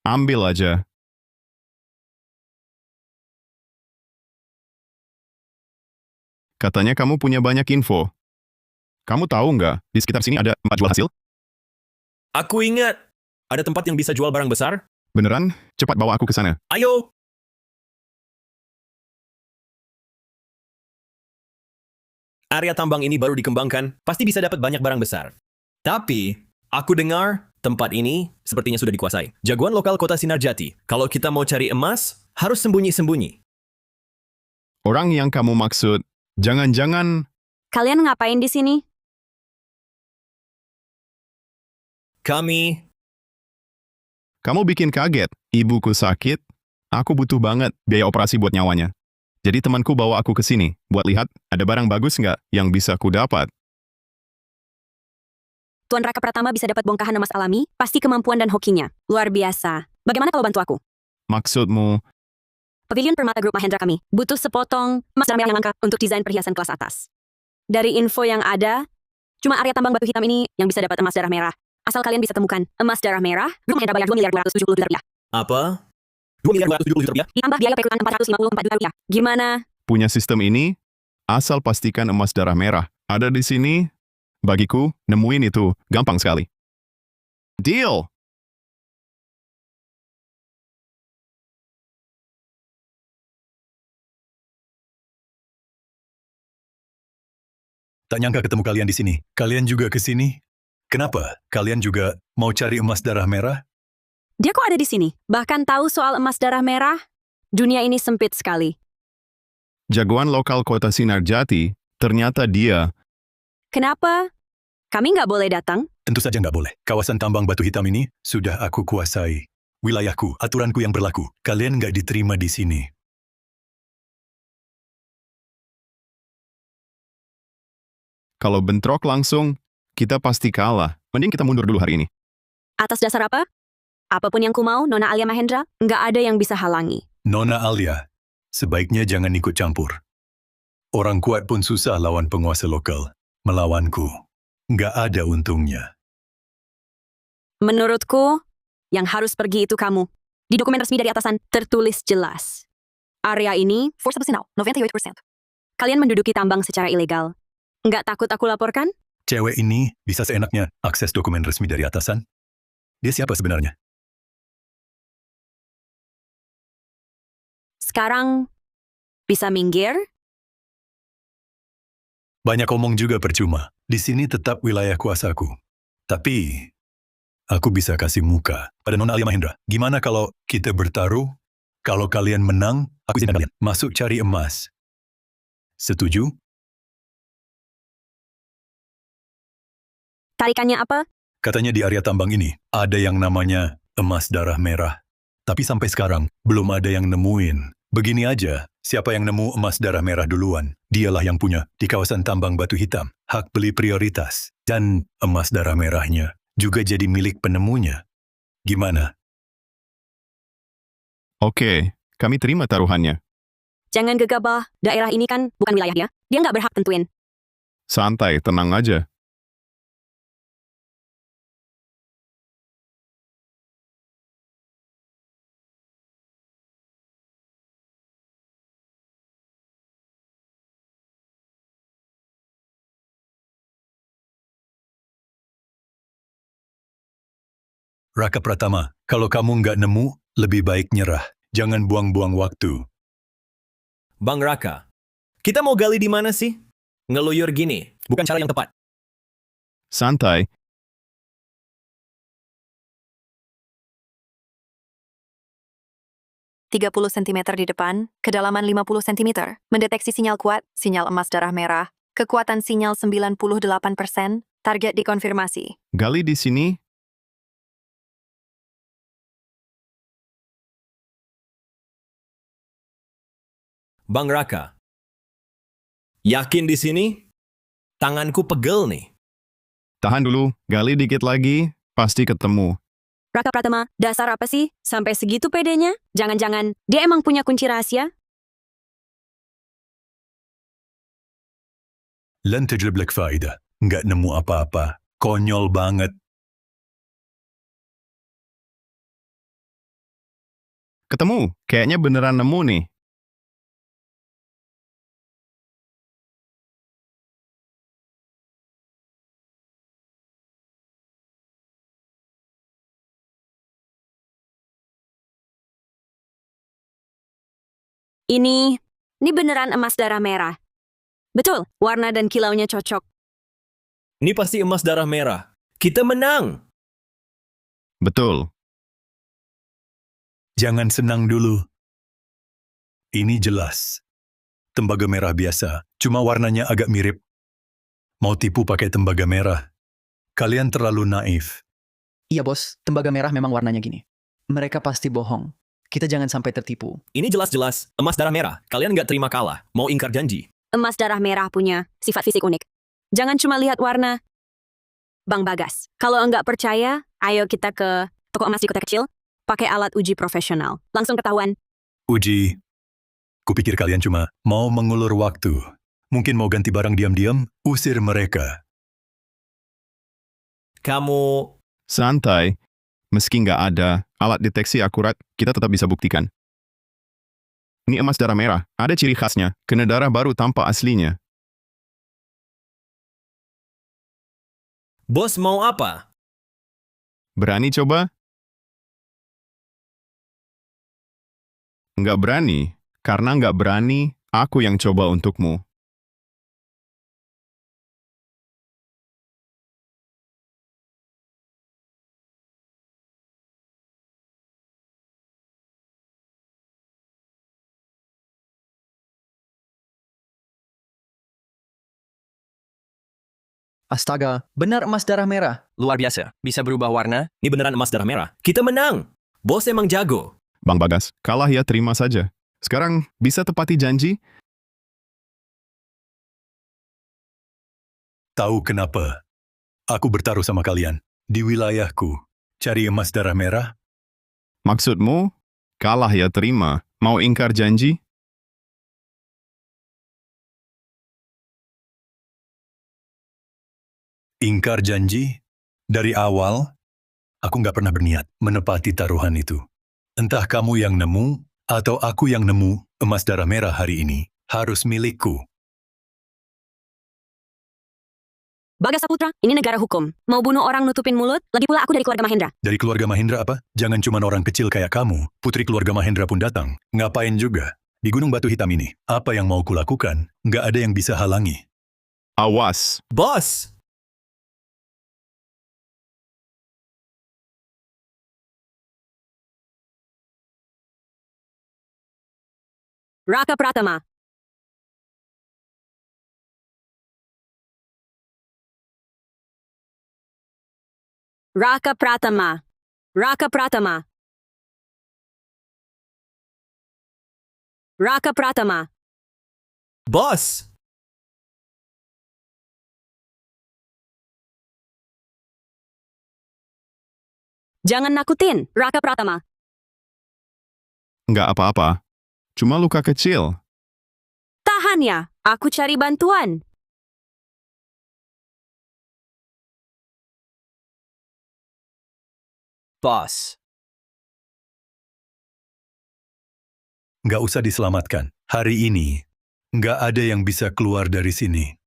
Ambil aja. Katanya kamu punya banyak info. Kamu tahu nggak, di sekitar sini ada tempat jual hasil? Aku ingat. Ada tempat yang bisa jual barang besar? Beneran? Cepat bawa aku ke sana. Ayo. Area tambang ini baru dikembangkan, pasti bisa dapat banyak barang besar. Tapi, aku dengar tempat ini sepertinya sudah dikuasai. Jagoan lokal kota Sinarjati, kalau kita mau cari emas, harus sembunyi-sembunyi. Orang yang kamu maksud, jangan-jangan... Kalian ngapain di sini? Kamu bikin kaget. Ibuku sakit, aku butuh banget biaya operasi buat nyawanya. Jadi temanku bawa aku ke sini, buat lihat ada barang bagus nggak yang bisa ku dapat. Tuan Raka Pratama bisa dapat bongkahan emas alami, pasti kemampuan dan hokinya. Luar biasa. Bagaimana kalau bantu aku? Maksudmu, Pavilion Permata Group Mahendra kami butuh sepotong emas darah merah yang langka untuk desain perhiasan kelas atas. Dari info yang ada, cuma area tambang batu hitam ini yang bisa dapat emas darah merah. Asal kalian bisa temukan emas darah merah, Grup Mahendra bayar 2.270 juta rupiah. Apa? 2.270 juta rupiah? Ditambah biaya perekrutan 454 juta rupiah. Gimana? punya sistem ini, Asal pastikan emas darah merah ada di sini. Bagiku, nemuin itu gampang sekali. Deal! Tak nyangka ketemu kalian di sini. Kalian juga ke sini? Kenapa? Kalian juga mau cari emas darah merah? Dia kok ada di sini? Bahkan tahu soal emas darah merah? Dunia ini sempit sekali. Jagoan lokal kota Sinarjati, ternyata dia. Kenapa? Kami nggak boleh datang? Tentu saja nggak boleh. Kawasan tambang batu hitam ini sudah aku kuasai. Wilayahku, aturanku yang berlaku. Kalian nggak diterima di sini. Kalau bentrok langsung, kita pasti kalah. Mending kita mundur dulu hari ini. Atas dasar apa? Apapun yang ku mau, Nona Alia Mahendra, nggak ada yang bisa halangi. Nona Alia, sebaiknya jangan ikut campur. Orang kuat pun susah lawan penguasa lokal. Melawanku, nggak ada untungnya. Menurutku, yang harus pergi itu kamu. Di dokumen resmi dari atasan, tertulis jelas. Area ini, Force now, 98%. kalian menduduki tambang secara ilegal. Nggak takut aku laporkan? Cewek ini bisa seenaknya akses dokumen resmi dari atasan? Dia siapa sebenarnya? Sekarang, bisa minggir? Banyak omong juga percuma. Di sini tetap wilayah kuasaku. Tapi, aku bisa kasih muka pada Nona Alia Mahendra. Gimana kalau kita bertaruh? Kalau kalian menang, aku izinkan kalian masuk cari emas. Setuju? Tarikannya apa? Katanya di area tambang ini ada yang namanya emas darah merah. Tapi sampai sekarang belum ada yang nemuin. Begini aja, siapa yang nemu emas darah merah duluan, dialah yang punya di kawasan tambang batu hitam. Hak beli prioritas. Dan emas darah merahnya juga jadi milik penemunya. Gimana? Oke, kami terima taruhannya. Jangan gegabah, daerah ini kan bukan wilayahnya. Dia nggak berhak tentuin. Santai, tenang aja. Raka Pratama, kalau kamu nggak nemu, lebih baik nyerah. Jangan buang-buang waktu. Bang Raka, kita mau gali di mana sih? Ngeluyur gini, bukan cara yang tepat. Santai. Tiga 30 cm di depan, kedalaman 50 cm, mendeteksi sinyal kuat, sinyal emas darah merah, kekuatan sinyal 98%, target dikonfirmasi. Gali di sini. Bang Raka, yakin di sini? Tanganku pegel nih. Tahan dulu, gali dikit lagi, pasti ketemu. Raka Pratama, dasar apa sih? Sampai segitu pedenya? Jangan-jangan dia emang punya kunci rahasia? Lan tajlib lak faida. Nggak nemu apa-apa. Konyol banget. Ketemu, kayaknya beneran nemu nih. Ini beneran emas darah merah. Betul, warna dan kilaunya cocok. Ini pasti emas darah merah. Kita menang! Betul. Jangan senang dulu. Ini jelas. Tembaga merah biasa, cuma warnanya agak mirip. Mau tipu pakai tembaga merah. Kalian terlalu naif. Iya bos, tembaga merah memang warnanya gini. Mereka pasti bohong. Kita jangan sampai tertipu. Ini jelas-jelas emas darah merah. Kalian nggak terima kalah. Mau ingkar janji. Emas darah merah punya sifat fisik unik. Jangan cuma lihat warna. Bang Bagas, kalau enggak percaya, ayo kita ke toko emas di kota kecil, pakai alat uji profesional. Langsung ketahuan. Uji. Kupikir kalian cuma mau mengulur waktu. Mungkin mau ganti barang diam-diam, usir mereka. Kamu... Santai. Meski nggak ada alat deteksi akurat, kita tetap bisa buktikan. Ini emas darah merah, ada ciri khasnya, kena darah baru tanpa aslinya. Bos mau apa? Berani coba? Nggak berani. Karena nggak berani, aku yang coba untukmu. Astaga, benar emas darah merah. Luar biasa. Bisa berubah warna. Ini beneran emas darah merah. Kita menang. Bos emang jago. Bang Bagas, kalah ya terima saja. Sekarang bisa tepati janji? Tahu kenapa? Aku bertaruh sama kalian. Di wilayahku, cari emas darah merah? Maksudmu, kalah ya terima. Mau ingkar janji? Ingkar janji? Dari awal, aku nggak pernah berniat menepati taruhan itu. Entah kamu yang nemu, atau aku yang nemu, emas darah merah hari ini harus milikku. Bagas Saputra, ini negara hukum. Mau bunuh orang nutupin mulut, lagi pula aku dari keluarga Mahendra. Dari keluarga Mahendra apa? Jangan cuma orang kecil kayak kamu, putri keluarga Mahendra pun datang. Ngapain juga? Di Gunung Batu Hitam ini, apa yang mau kulakukan, nggak ada yang bisa halangi. Awas! Bos! Raka Pratama. Raka Pratama. Raka Pratama. Raka Pratama. Bos! Jangan nakutin, Raka Pratama. Nggak apa-apa. Cuma luka kecil. Tahan ya, aku cari bantuan. Bos. Nggak usah diselamatkan. Hari ini, nggak ada yang bisa keluar dari sini.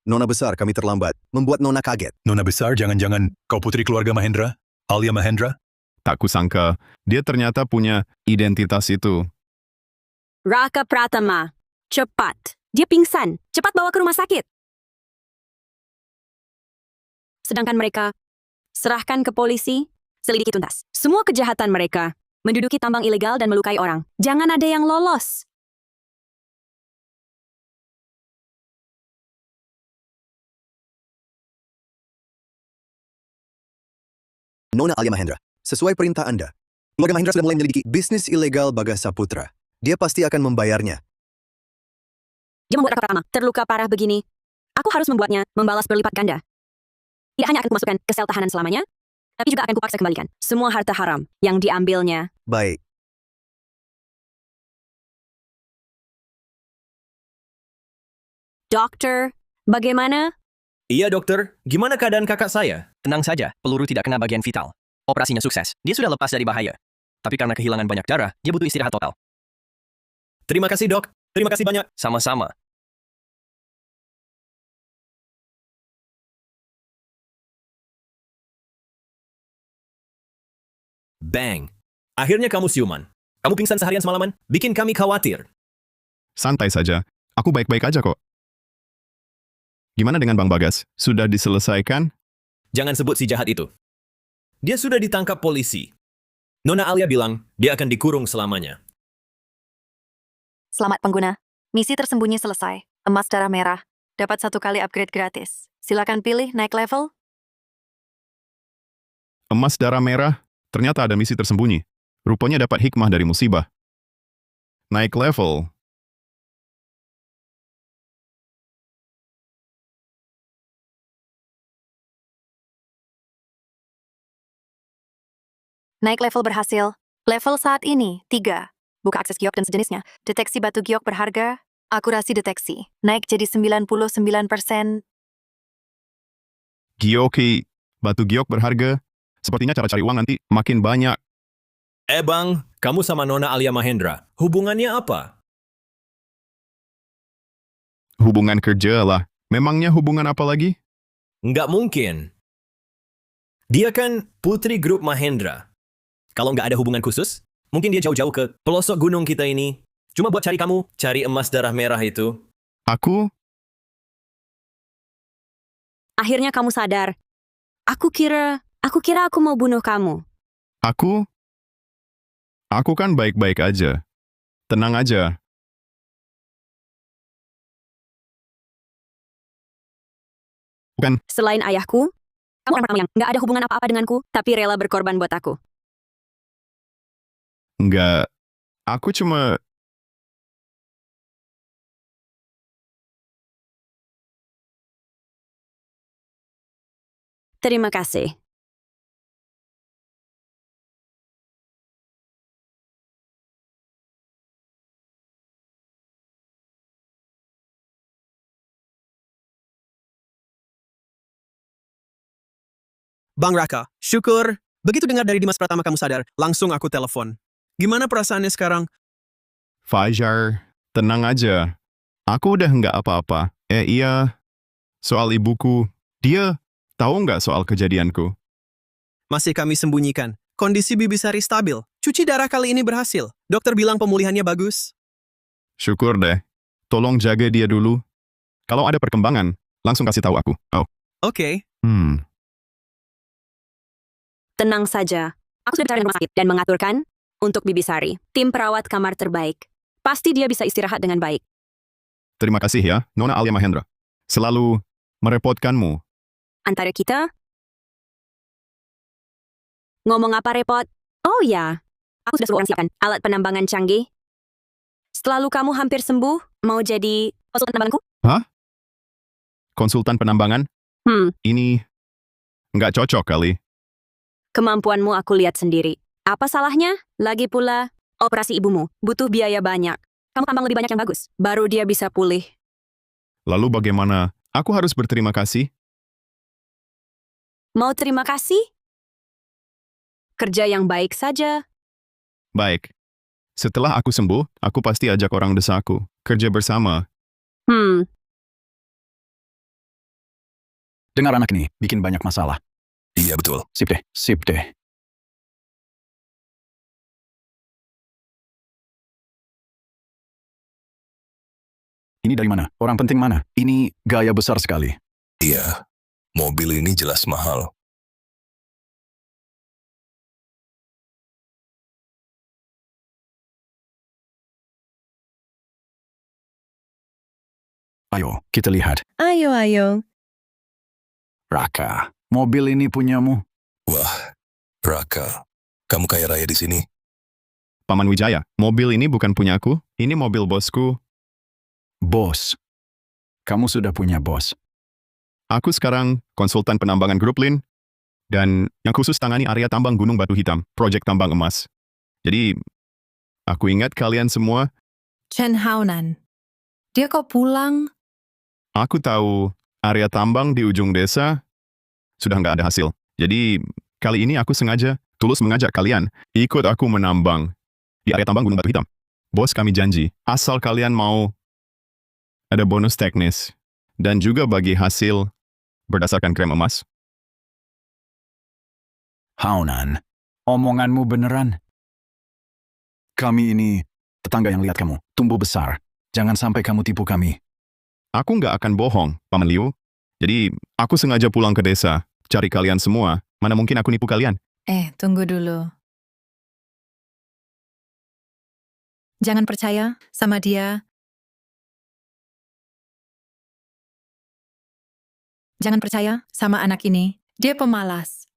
Nona besar, kami terlambat. Membuat Nona kaget. Nona besar, jangan-jangan kau putri keluarga Mahendra? Alia Mahendra? Tak kusangka, dia ternyata punya identitas itu. Raka Pratama. Cepat. Dia pingsan. Cepat bawa ke rumah sakit. Sedangkan mereka, serahkan ke polisi, selidiki tuntas. Semua kejahatan mereka, menduduki tambang ilegal dan melukai orang. Jangan ada yang lolos. Nona Alia Mahendra, sesuai perintah Anda, keluarga Mahendra sudah mulai menyelidiki bisnis ilegal Bagas Saputra. Dia pasti akan membayarnya. Dia membuat Raka Pratama terluka parah begini. Aku harus membuatnya membalas berlipat ganda. Tidak hanya akan kumasukkan ke sel tahanan selamanya, tapi juga akan kupaksa kembalikan semua harta haram yang diambilnya. Baik. Dokter, bagaimana? Iya dokter, gimana keadaan kakak saya? Tenang saja, peluru tidak kena bagian vital. Operasinya sukses. Dia sudah lepas dari bahaya. Tapi karena kehilangan banyak darah, dia butuh istirahat total. Terima kasih dok, terima kasih banyak. Sama-sama. Bang. Akhirnya kamu siuman. Kamu pingsan seharian semalaman, bikin kami khawatir. Santai saja. Aku baik-baik aja kok. Gimana dengan Bang Bagas? Sudah diselesaikan? Jangan sebut si jahat itu. Dia sudah ditangkap polisi. Nona Alia bilang dia akan dikurung selamanya. Selamat pengguna. Misi tersembunyi selesai. Emas darah merah. Dapat 1 kali upgrade gratis. Silakan pilih naik level. Emas darah merah? Ternyata ada misi tersembunyi. Rupanya dapat hikmah dari musibah. Naik level. Naik level berhasil. Level saat ini, 3. Buka akses giok dan sejenisnya. Deteksi batu giok berharga. Akurasi deteksi. Naik jadi 99%. Gioki, batu giok berharga. Sepertinya cara cari uang nanti makin banyak. Bang, kamu sama Nona Alia Mahendra, hubungannya apa? Hubungan kerja lah. Memangnya hubungan apa lagi? Nggak mungkin. Dia kan putri grup Mahendra. Kalau nggak ada hubungan khusus, mungkin dia jauh-jauh ke pelosok gunung kita ini. Cuma buat cari kamu, cari emas darah merah itu. Aku? Akhirnya kamu sadar. Aku kira aku mau bunuh kamu. Aku? Aku kan baik-baik aja. Tenang aja. Bukan, Selain ayahku, kamu orang pertama yang nggak ada hubungan apa-apa denganku, tapi rela berkorban buat aku. enggak. Aku cuma... Terima kasih. Bang Raka, syukur. Begitu dengar dari Dimas Pratama kamu sadar, langsung aku telepon. Gimana perasaannya sekarang? Fajar, tenang aja. Aku udah nggak apa-apa. Iya. Soal ibuku, dia tahu nggak soal kejadianku? Masih kami sembunyikan. Kondisi Bibi Sari stabil. Cuci darah kali ini berhasil. Dokter bilang pemulihannya bagus. Syukur deh. Tolong jaga dia dulu. Kalau ada perkembangan, langsung kasih tahu aku. Oh. Oke. Tenang saja. Aku sudah bicara dengan rumah sakit dan mengaturkan untuk Bibi Sari, tim perawat kamar terbaik. Pasti dia bisa istirahat dengan baik. Terima kasih ya, Nona Alia Mahendra. Selalu merepotkanmu. Antara kita, ngomong apa repot? Oh ya, aku sudah suruh orang siapkan alat penambangan canggih. Setelah kamu hampir sembuh, mau jadi konsultan penambanganku? Hah? Konsultan penambangan? Ini nggak cocok kali. Kemampuanmu aku lihat sendiri. Apa salahnya? Lagi pula, operasi ibumu butuh biaya banyak. Kamu tambang lebih banyak yang bagus, baru dia bisa pulih. Lalu bagaimana? Aku harus berterima kasih? Mau terima kasih? Kerja yang baik saja. Baik. Setelah aku sembuh, aku pasti ajak orang desaku. Kerja bersama. Dengar anak ini, bikin banyak masalah. Iya betul. Sip deh. Ini dari mana? Orang penting mana? Ini gaya besar sekali. Iya. Mobil ini jelas mahal. Ayo, kita lihat. Ayo. Raka, mobil ini punyamu. Wah, Raka, kamu kaya raya di sini. Paman Wijaya, mobil ini bukan punya aku. Ini mobil bosku. Bos. Kamu sudah punya bos. Aku sekarang konsultan penambangan grup Lin. Dan yang khusus tangani area tambang Gunung Batu Hitam, proyek tambang emas. Jadi, aku ingat kalian semua. Chen Haonan. Dia kok pulang? Aku tahu area tambang di ujung desa sudah nggak ada hasil. Jadi, kali ini aku sengaja tulus mengajak kalian ikut aku menambang di area tambang Gunung Batu Hitam. Bos kami janji, asal kalian mau ada bonus teknis dan juga bagi hasil berdasarkan krem emas. Haonan, omonganmu beneran? Kami ini tetangga yang lihat kamu tumbuh besar. Jangan sampai kamu tipu kami. Aku nggak akan bohong, Paman Liu. Jadi, aku sengaja pulang ke desa, cari kalian semua. Mana mungkin aku nipu kalian? Tunggu dulu. Jangan percaya sama dia. Jangan percaya sama anak ini. Dia pemalas.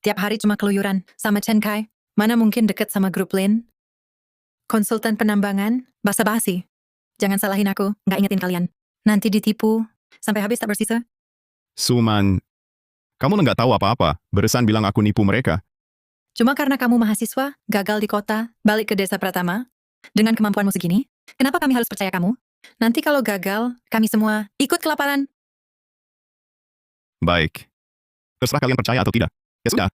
Tiap hari cuma keluyuran sama Chen Kai. Mana mungkin deket sama grup Lin? Konsultan penambangan, basa-basi. Jangan salahin aku, nggak ingetin kalian. Nanti ditipu, sampai habis tak bersisa. Suman, kamu nggak tahu apa-apa. Beresan bilang aku nipu mereka. Cuma karena kamu mahasiswa, gagal di kota, balik ke desa Pratama, dengan kemampuanmu segini, kenapa kami harus percaya kamu? Nanti kalau gagal, kami semua ikut kelaparan. Baik. Terserah kalian percaya atau tidak. Ya sudah.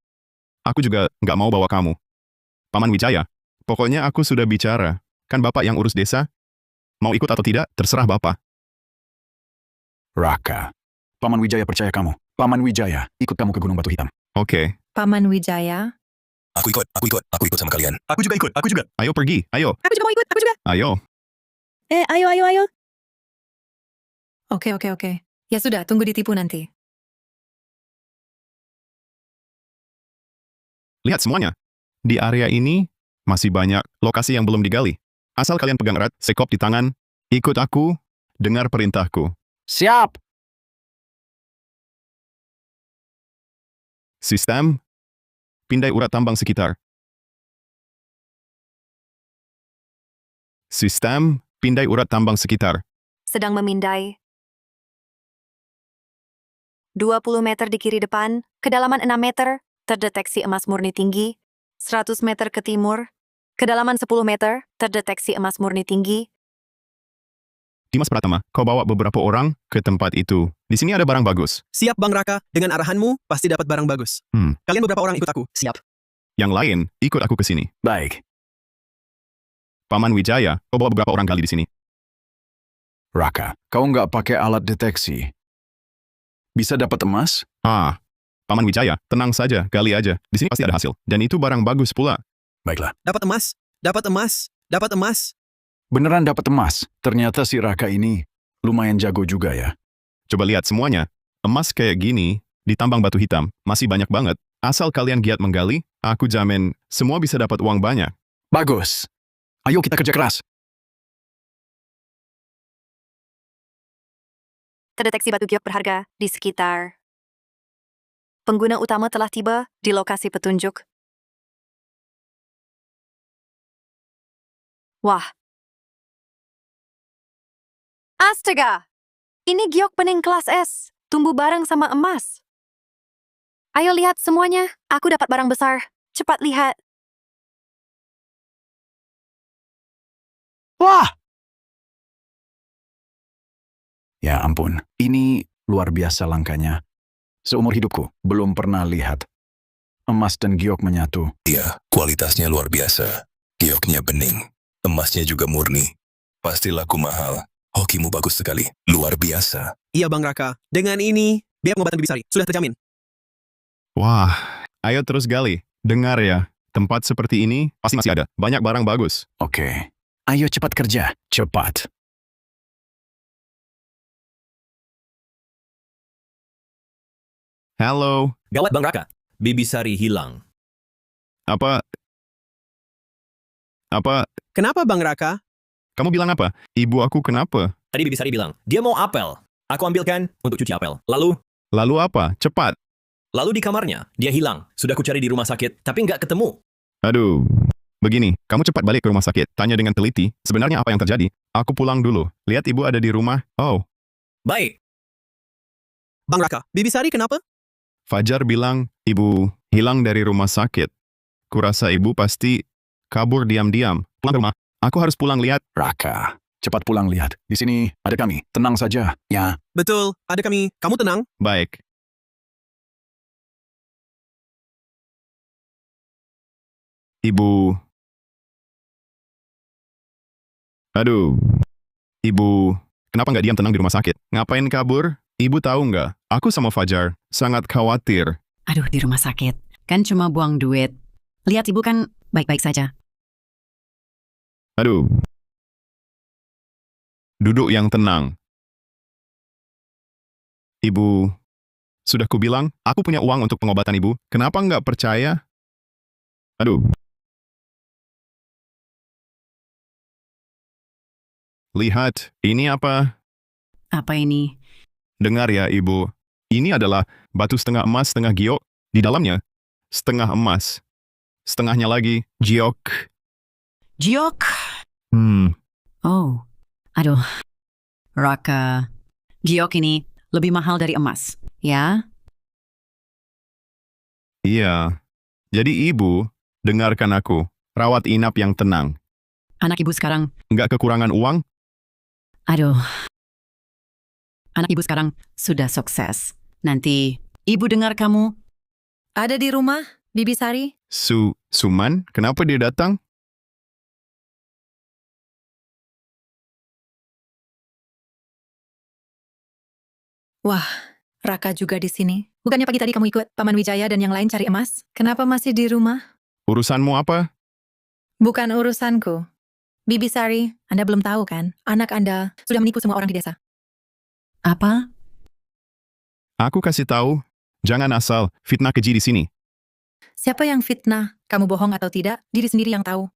Aku juga nggak mau bawa kamu. Paman Wijaya, pokoknya aku sudah bicara. Kan Bapak yang urus desa? Mau ikut atau tidak, terserah Bapak. Raka. Paman Wijaya percaya kamu. Paman Wijaya ikut kamu ke Gunung Batu Hitam. Oke. Paman Wijaya. Aku ikut sama kalian. Aku juga. Ayo pergi, ayo. Aku juga mau ikut, aku juga. Ayo. Ayo. Oke. Ya sudah, tunggu ditipu nanti. Lihat semuanya. Di area ini masih banyak lokasi yang belum digali. Asal kalian pegang erat, sekop di tangan, ikut aku, dengar perintahku. Siap! Sistem, pindai urat tambang sekitar. Sistem, pindai urat tambang sekitar. Sedang memindai. 20 meter di kiri depan, kedalaman 6 meter, terdeteksi emas murni tinggi. 100 meter ke timur, kedalaman 10 meter, terdeteksi emas murni tinggi. Dimas Pratama, kau bawa beberapa orang ke tempat itu. Di sini ada barang bagus. Siap Bang Raka, dengan arahanmu pasti dapat barang bagus. Kalian beberapa orang ikut aku. Siap. Yang lain, ikut aku ke sini. Baik. Paman Wijaya, kau bawa beberapa orang gali di sini. Raka, kau nggak pakai alat deteksi. Bisa dapat emas? Paman Wijaya, tenang saja, gali aja. Di sini pasti ada hasil. Dan itu barang bagus pula. Baiklah. Dapat emas. Beneran dapat emas. Ternyata si Raka ini lumayan jago juga ya. Coba lihat semuanya. Emas kayak gini, di tambang batu hitam, masih banyak banget. Asal kalian giat menggali, aku jamin semua bisa dapat uang banyak. Bagus. Ayo kita kerja keras. Terdeteksi batu giok berharga di sekitar. Pengguna utama telah tiba di lokasi petunjuk. Wah. Astaga! Ini giok bening kelas S, tumbuh bareng sama emas. Ayo lihat semuanya, aku dapat barang besar. Cepat lihat. Wah! Ya ampun, ini luar biasa langkanya. Seumur hidupku, belum pernah lihat emas dan giok menyatu. Iya, kualitasnya luar biasa. Gioknya bening. Emasnya juga murni. Pasti laku mahal. Hokimu bagus sekali. Luar biasa. Iya Bang Raka, dengan ini, biaya pengobatan Bibi Sari sudah terjamin. Wah, ayo terus gali. Dengar ya, tempat seperti ini pasti masih ada. Banyak barang bagus. Oke. Ayo cepat kerja. Cepat. Halo. Gawat Bang Raka, Bibi Sari hilang. Apa? Kenapa Bang Raka? Kamu bilang apa? Ibu aku kenapa? Tadi Bibi Sari bilang, dia mau apel. Aku ambilkan untuk cuci apel. Lalu apa? Cepat. di kamarnya, dia hilang. Sudah ku cari di rumah sakit, tapi nggak ketemu. Aduh. Begini, kamu cepat balik ke rumah sakit. Tanya dengan teliti, sebenarnya apa yang terjadi? Aku pulang dulu. Lihat ibu ada di rumah. Oh. Baik. Bang Raka, Bibi Sari kenapa? Fajar bilang, ibu hilang dari rumah sakit. Kurasa ibu pasti kabur diam-diam. Pulang ke rumah. Aku harus pulang lihat. Raka, cepat pulang lihat. Di sini ada kami. Tenang saja, ya. Betul, ada kami. Kamu tenang? Baik. Ibu. Aduh. Ibu, kenapa nggak diam tenang di rumah sakit? Ngapain kabur? Ibu tahu nggak? Aku sama Fajar sangat khawatir. Aduh, di rumah sakit. Kan cuma buang duit. Lihat ibu kan baik-baik saja. Aduh. Duduk yang tenang. Ibu, sudah kubilang, aku punya uang untuk pengobatan ibu. Kenapa nggak percaya? Aduh. Lihat, ini apa? Apa ini? Dengar ya, Ibu. Ini adalah batu setengah emas, setengah giok. Di dalamnya, setengah emas. Setengahnya lagi, giok. Giok. Oh, aduh. Raka, giok ini lebih mahal dari emas, ya? Iya. Jadi Ibu, dengarkan aku. Rawat inap yang tenang. Anak ibu sekarang... Nggak kekurangan uang? Aduh. Anak ibu sekarang sudah sukses. Nanti ibu dengar kamu. Ada di rumah, Bibi Sari? Suman, kenapa dia datang? Wah, Raka juga di sini. Bukannya pagi tadi kamu ikut Paman Wijaya dan yang lain cari emas? Kenapa masih di rumah? Urusanmu apa? Bukan urusanku. Bibi Sari, Anda belum tahu kan? Anak Anda sudah menipu semua orang di desa. Apa? Aku kasih tahu, jangan asal fitnah keji di sini. Siapa yang fitnah? Kamu bohong atau tidak? Diri sendiri yang tahu.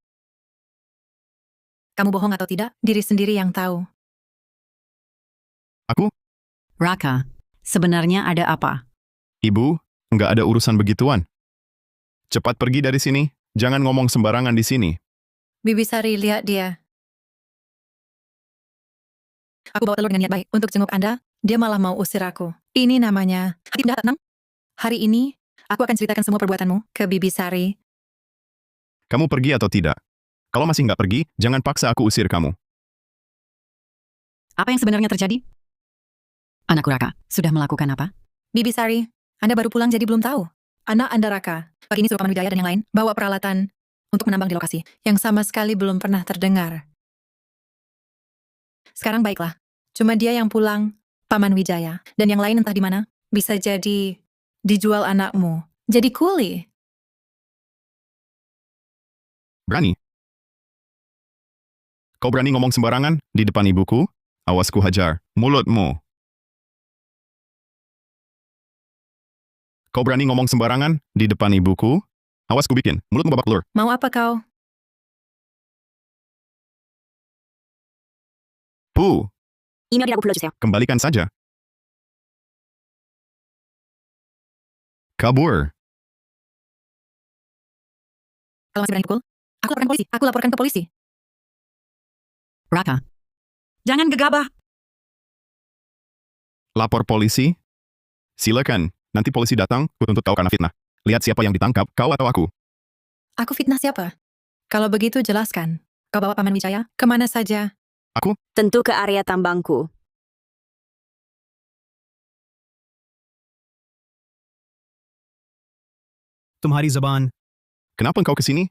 Kamu bohong atau tidak? Diri sendiri yang tahu. Aku? Raka, sebenarnya ada apa? Ibu, nggak ada urusan begituan. Cepat pergi dari sini, jangan ngomong sembarangan di sini. Bibi Sari, lihat dia. Aku bawa telur dengan niat baik untuk jenguk Anda, dia malah mau usir aku. Ini namanya hati penjahat, tenang. Hari ini, aku akan ceritakan semua perbuatanmu ke Bibi Sari. Kamu pergi atau tidak? Kalau masih nggak pergi, jangan paksa aku usir kamu. Apa yang sebenarnya terjadi? Anakku Raka, sudah melakukan apa? Bibi Sari, Anda baru pulang jadi belum tahu. Anak Anda Raka, pagi ini suruh Paman Wijaya dan yang lain bawa peralatan untuk menambang di lokasi yang sama sekali belum pernah terdengar. Sekarang baiklah, cuma dia yang pulang, Paman Wijaya, dan yang lain entah di mana. Bisa jadi dijual anakmu, jadi kuli. Berani? Kau berani ngomong sembarangan di depan ibuku? Awas ku hajar mulutmu. Kau berani ngomong sembarangan di depan ibuku? Awas ku bikin mulutmu babak belur. Mau apa kau? Bu, Email tidak perlu 주세요. kembalikan saja. Kabur. Kalau masih berani pukul, aku laporkan polisi. Aku laporkan ke polisi. Raka, jangan gegabah. Lapor polisi? Silakan. Nanti polisi datang, kutuntut kau karena fitnah. Lihat siapa yang ditangkap, kau atau aku. Aku fitnah siapa? Kalau begitu jelaskan. Kau bawa Paman Wijaya kemana saja? Aku? Tentu ke area tambangku. Tumhari Zaban. Kenapa engkau ke sini?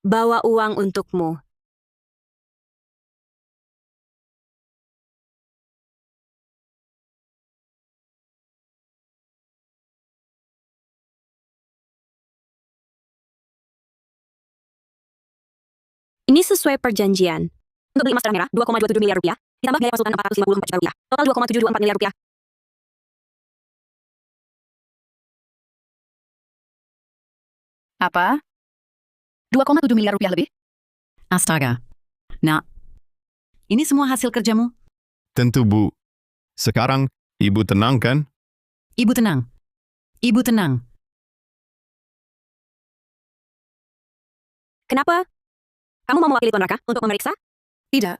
Bawa uang untukmu. Ini sesuai perjanjian. Untuk beli emas merah, 2,27 miliar rupiah, ditambah biaya konsultan 454 juta rupiah. Total 2,724 miliar rupiah. Apa? 2,7 miliar rupiah lebih? Astaga. Nak, ini semua hasil kerjamu? Tentu, Bu. Sekarang, Ibu tenang kan? Ibu tenang. Ibu tenang. Kenapa? Kamu mau mewakili Tuan Raka untuk memeriksa? Tidak.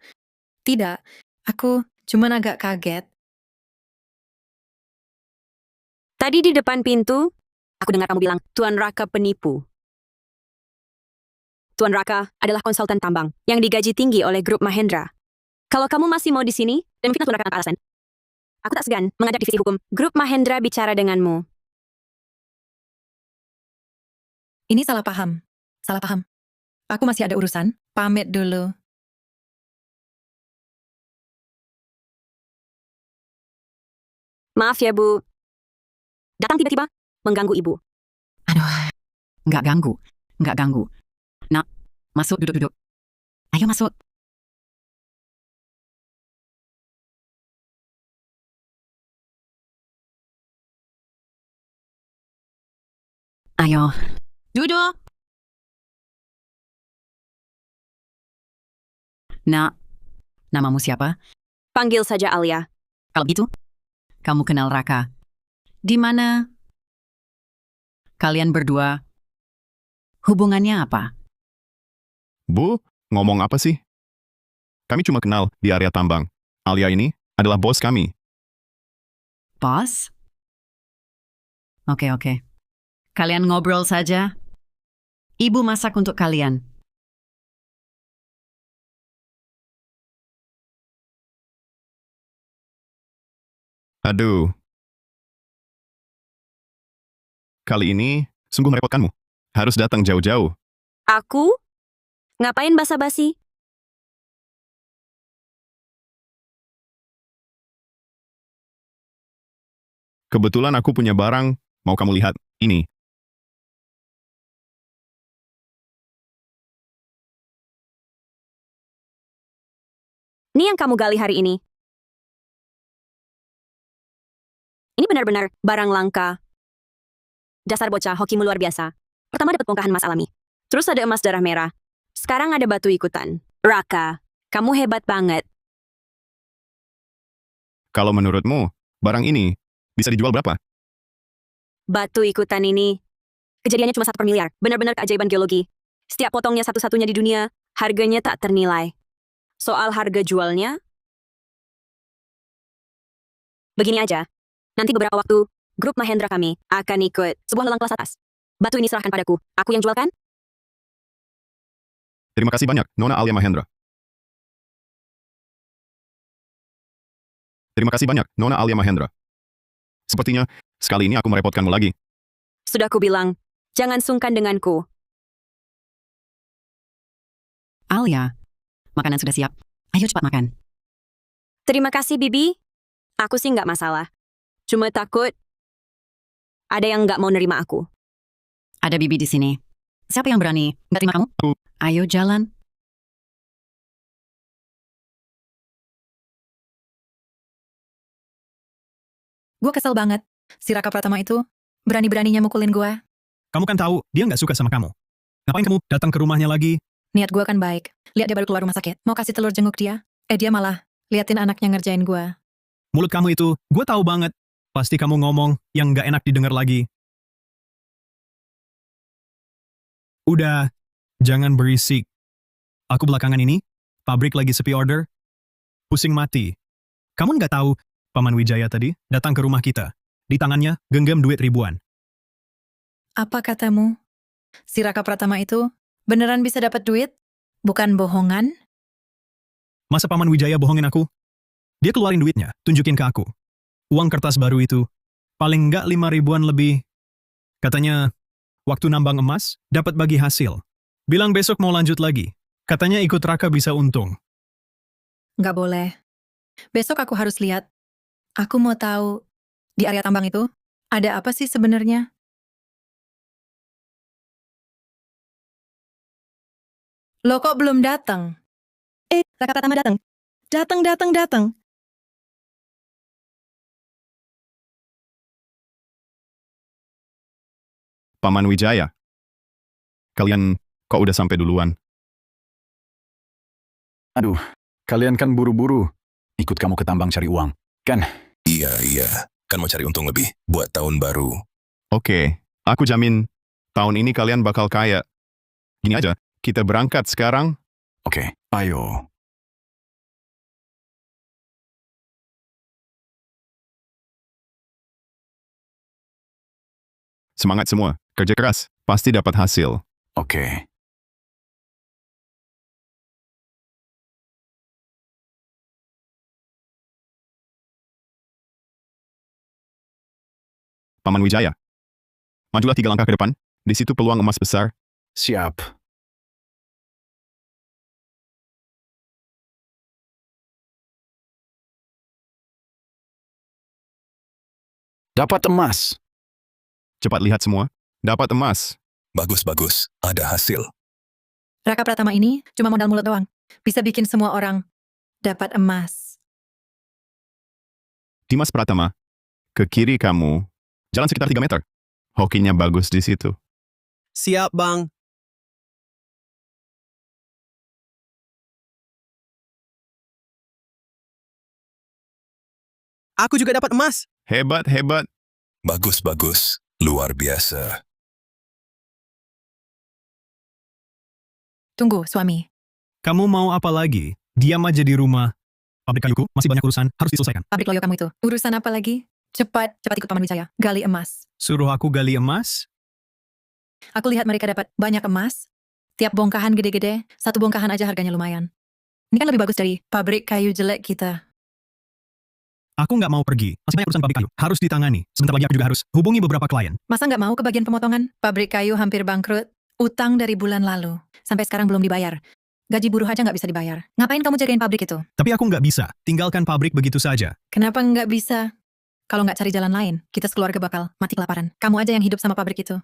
Tidak. Aku cuman agak kaget. Tadi di depan pintu, aku dengar kamu bilang, Tuan Raka penipu. Tuan Raka adalah konsultan tambang yang digaji tinggi oleh grup Mahendra. Kalau kamu masih mau di sini dan mungkin Tuan Raka tanpa alasan, aku tak segan mengajak divisi hukum grup Mahendra bicara denganmu. Ini salah paham. Salah paham. Aku masih ada urusan. Pamit dulu. Maaf ya, Bu. Datang tiba-tiba, mengganggu Ibu. Aduh, nggak ganggu. Nggak ganggu. Nak, masuk duduk-duduk. Ayo masuk. Ayo, duduk. Nak, namamu siapa? Panggil saja Alia. Kalau gitu, kamu kenal Raka. Di mana kalian berdua hubungannya apa? Bu, ngomong apa sih? Kami cuma kenal di area tambang. Alia ini adalah bos kami. Bos? Oke. Kalian ngobrol saja. Ibu masak untuk kalian. Aduh. Kali ini, sungguh merepotkanmu. Harus datang jauh-jauh. Aku? Ngapain basa-basi? Kebetulan aku punya barang, mau kamu lihat. Ini. Ini yang kamu gali hari ini. Ini benar-benar barang langka. Dasar bocah, hokimu luar biasa. Pertama dapat bongkahan emas alami. Terus ada emas darah merah. Sekarang ada batu ikutan. Raka, kamu hebat banget. Kalau menurutmu, barang ini bisa dijual berapa? Batu ikutan ini, kejadiannya cuma 1 per miliar. Benar-benar keajaiban geologi. Setiap potongnya satu-satunya di dunia, harganya tak ternilai. Soal harga jualnya, begini aja. Nanti beberapa waktu, grup Mahendra kami akan ikut sebuah lelang kelas atas. Batu ini serahkan padaku. Aku yang jualkan? Terima kasih banyak, Nona Alia Mahendra. Terima kasih banyak, Nona Alia Mahendra. Sepertinya, sekali ini aku merepotkanmu lagi. Sudah kubilang, jangan sungkan denganku. Alia, makanan sudah siap. Ayo cepat makan. Terima kasih, Bibi. Aku sih nggak masalah. Cuma takut ada yang nggak mau nerima aku. Ada Bibi di sini. Siapa yang berani nggak terima kamu? Ayo jalan. Gue kesel banget. Si Raka Pratama itu berani-beraninya mukulin gue. Kamu kan tahu, dia nggak suka sama kamu. Ngapain kamu datang ke rumahnya lagi? Niat gue kan baik. Lihat dia baru keluar rumah sakit. Mau kasih telur jenguk dia. Dia malah liatin anaknya ngerjain gue. Mulut kamu itu, gue tahu banget. Pasti kamu ngomong yang nggak enak didengar lagi. Udah, jangan berisik. Aku belakangan ini, pabrik lagi sepi order. Pusing mati. Kamu nggak tahu, Paman Wijaya tadi datang ke rumah kita. Di tangannya genggam duit ribuan. Apa katamu? Si Raka Pratama itu beneran bisa dapat duit? Bukan bohongan? Masa Paman Wijaya bohongin aku? Dia keluarin duitnya, tunjukin ke aku. Uang kertas baru itu, paling nggak 5 ribuan lebih. Katanya, waktu nambang emas, dapat bagi hasil. Bilang besok mau lanjut lagi. Katanya ikut Raka bisa untung. Nggak boleh. Besok aku harus lihat. Aku mau tahu, di area tambang itu, ada apa sih sebenarnya? Lo kok belum datang? Raka Pratama datang. Datang. Paman Wijaya. Kalian kok udah sampai duluan? Aduh, kalian kan buru-buru. Ikut kamu ke tambang cari uang, kan? Iya. Kan mau cari untung lebih buat tahun baru. Oke, aku jamin tahun ini kalian bakal kaya. Gini aja, kita berangkat sekarang. Oke, ayo. Semangat semua, kerja keras, pasti dapat hasil. Oke. Paman Wijaya. Majulah 3 langkah ke depan, di situ peluang emas besar. Siap. Dapat emas. Cepat lihat semua, dapat emas. Bagus, ada hasil. Raka Pratama ini cuma modal mulut doang. Bisa bikin semua orang dapat emas. Dimas Pratama, ke kiri kamu, jalan sekitar 3 meter. Hokinya bagus di situ. Siap, Bang. Aku juga dapat emas. Hebat. Bagus, luar biasa. Tunggu, suami. Kamu mau apa lagi? Diam aja di rumah. Pabrik kayuku masih banyak urusan, harus diselesaikan. Pabrik loyo kamu itu. Urusan apa lagi? Cepat ikut Paman Wijaya. Gali emas. Suruh aku gali emas? Aku lihat mereka dapat banyak emas. Tiap bongkahan gede-gede, 1 bongkahan aja harganya lumayan. Ini kan lebih bagus dari pabrik kayu jelek kita. Aku nggak mau pergi. Masih banyak urusan pabrik kayu. Harus ditangani. Sebentar lagi aku juga harus hubungi beberapa klien. Masa nggak mau ke bagian pemotongan? Pabrik kayu hampir bangkrut. Utang dari bulan lalu. Sampai sekarang belum dibayar. Gaji buruh aja nggak bisa dibayar. Ngapain kamu jagain pabrik itu? Tapi aku nggak bisa. Tinggalkan pabrik begitu saja. Kenapa nggak bisa? Kalau nggak cari jalan lain, kita sekeluarga bakal mati kelaparan. Kamu aja yang hidup sama pabrik itu.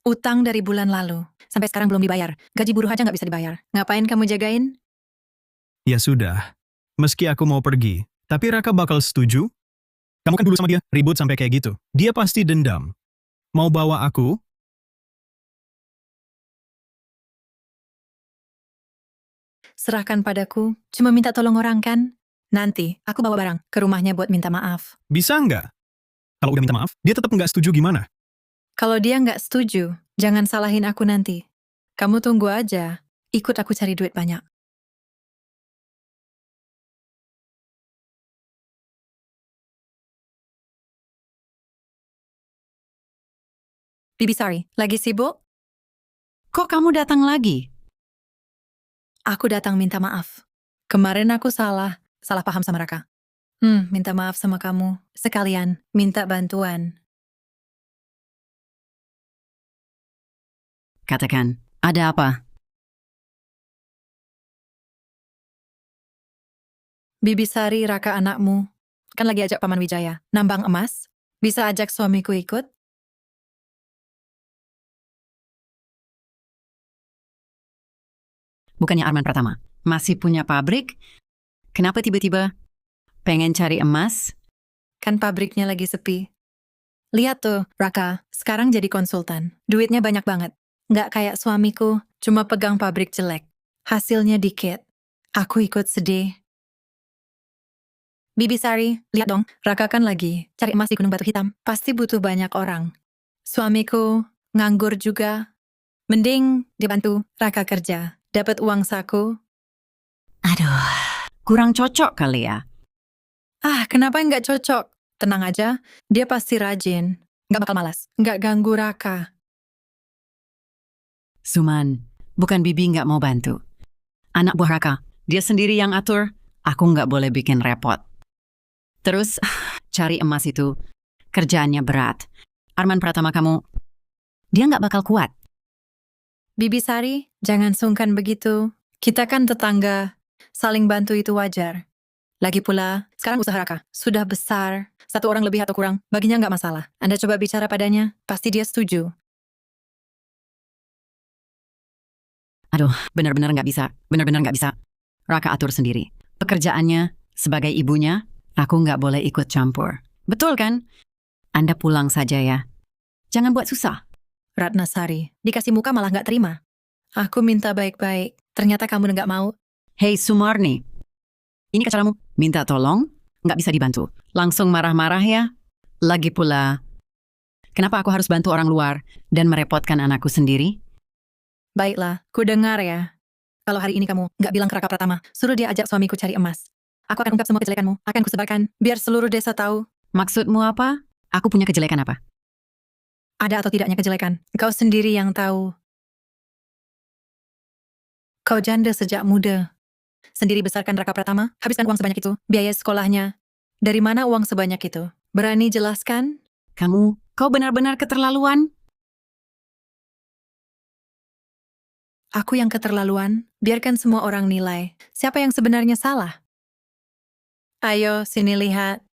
Utang dari bulan lalu. Sampai sekarang belum dibayar. Gaji buruh aja nggak bisa dibayar. Ngapain kamu jagain? Ya sudah. Meski aku mau pergi, tapi Raka bakal setuju? Kamu kan dulu sama dia, ribut sampai kayak gitu. Dia pasti dendam. Mau bawa aku? Serahkan padaku. Cuma minta tolong orang kan? Nanti, aku bawa barang ke rumahnya buat minta maaf. Bisa nggak? Kalau udah minta maaf, dia tetap nggak setuju gimana? Kalau dia nggak setuju, jangan salahin aku nanti. Kamu tunggu aja. Ikut aku cari duit banyak. Bibi sorry, lagi sibuk? Kok kamu datang lagi? Aku datang minta maaf. Kemarin aku salah paham sama Raka. Minta maaf sama kamu. Sekalian, minta bantuan. Katakan, ada apa? Bibi Sari, Raka anakmu, kan lagi ajak Paman Wijaya nambang emas. Bisa ajak suamiku ikut? Bukannya Arman Pratama masih punya pabrik? Kenapa tiba-tiba pengen cari emas? Kan pabriknya lagi sepi. Lihat tuh, Raka, sekarang jadi konsultan. Duitnya banyak banget. Nggak kayak suamiku, cuma pegang pabrik jelek. Hasilnya dikit. Aku ikut sedih. Bibi Sari, lihat dong, Raka kan lagi cari emas di Gunung Batu Hitam. Pasti butuh banyak orang. Suamiku nganggur juga. Mending dibantu Raka kerja. Dapat uang saku. Aduh, kurang cocok kali ya. Kenapa nggak cocok? Tenang aja, dia pasti rajin. Nggak bakal malas. Nggak ganggu Raka. Suman, bukan Bibi nggak mau bantu. Anak buah Raka, dia sendiri yang atur. Aku nggak boleh bikin repot. Terus, cari emas itu, kerjaannya berat. Arman Pratama kamu, dia nggak bakal kuat. Bibi Sari, jangan sungkan begitu. Kita kan tetangga. Saling bantu itu wajar. Lagi pula, sekarang usaha Raka sudah besar. Satu orang lebih atau kurang, baginya nggak masalah. Anda coba bicara padanya, pasti dia setuju. Aduh, benar-benar nggak bisa. Benar-benar nggak bisa. Raka atur sendiri. Pekerjaannya, sebagai ibunya, aku nggak boleh ikut campur. Betul kan? Anda pulang saja ya. Jangan buat susah. Ratnasari, dikasih muka malah nggak terima. Aku minta baik-baik, ternyata kamu nggak mau. Hei Sumarni, ini kacaramu. Minta tolong, nggak bisa dibantu. Langsung marah-marah ya. Lagi pula, kenapa aku harus bantu orang luar dan merepotkan anakku sendiri? Baiklah, ku dengar ya. Kalau hari ini kamu nggak bilang ke Raka Pratama, suruh dia ajak suamiku cari emas. Aku akan ungkap semua kejelekanmu, akan kusebarkan, biar seluruh desa tahu. Maksudmu apa? Aku punya kejelekan apa? Ada atau tidaknya kejelekan, kau sendiri yang tahu. Kau janda sejak muda. Sendiri besarkan Raka Pratama, habiskan uang sebanyak itu, biaya sekolahnya. Dari mana uang sebanyak itu? Berani jelaskan? Kau benar-benar keterlaluan? Aku yang keterlaluan, biarkan semua orang nilai. Siapa yang sebenarnya salah? Ayo, sini lihat.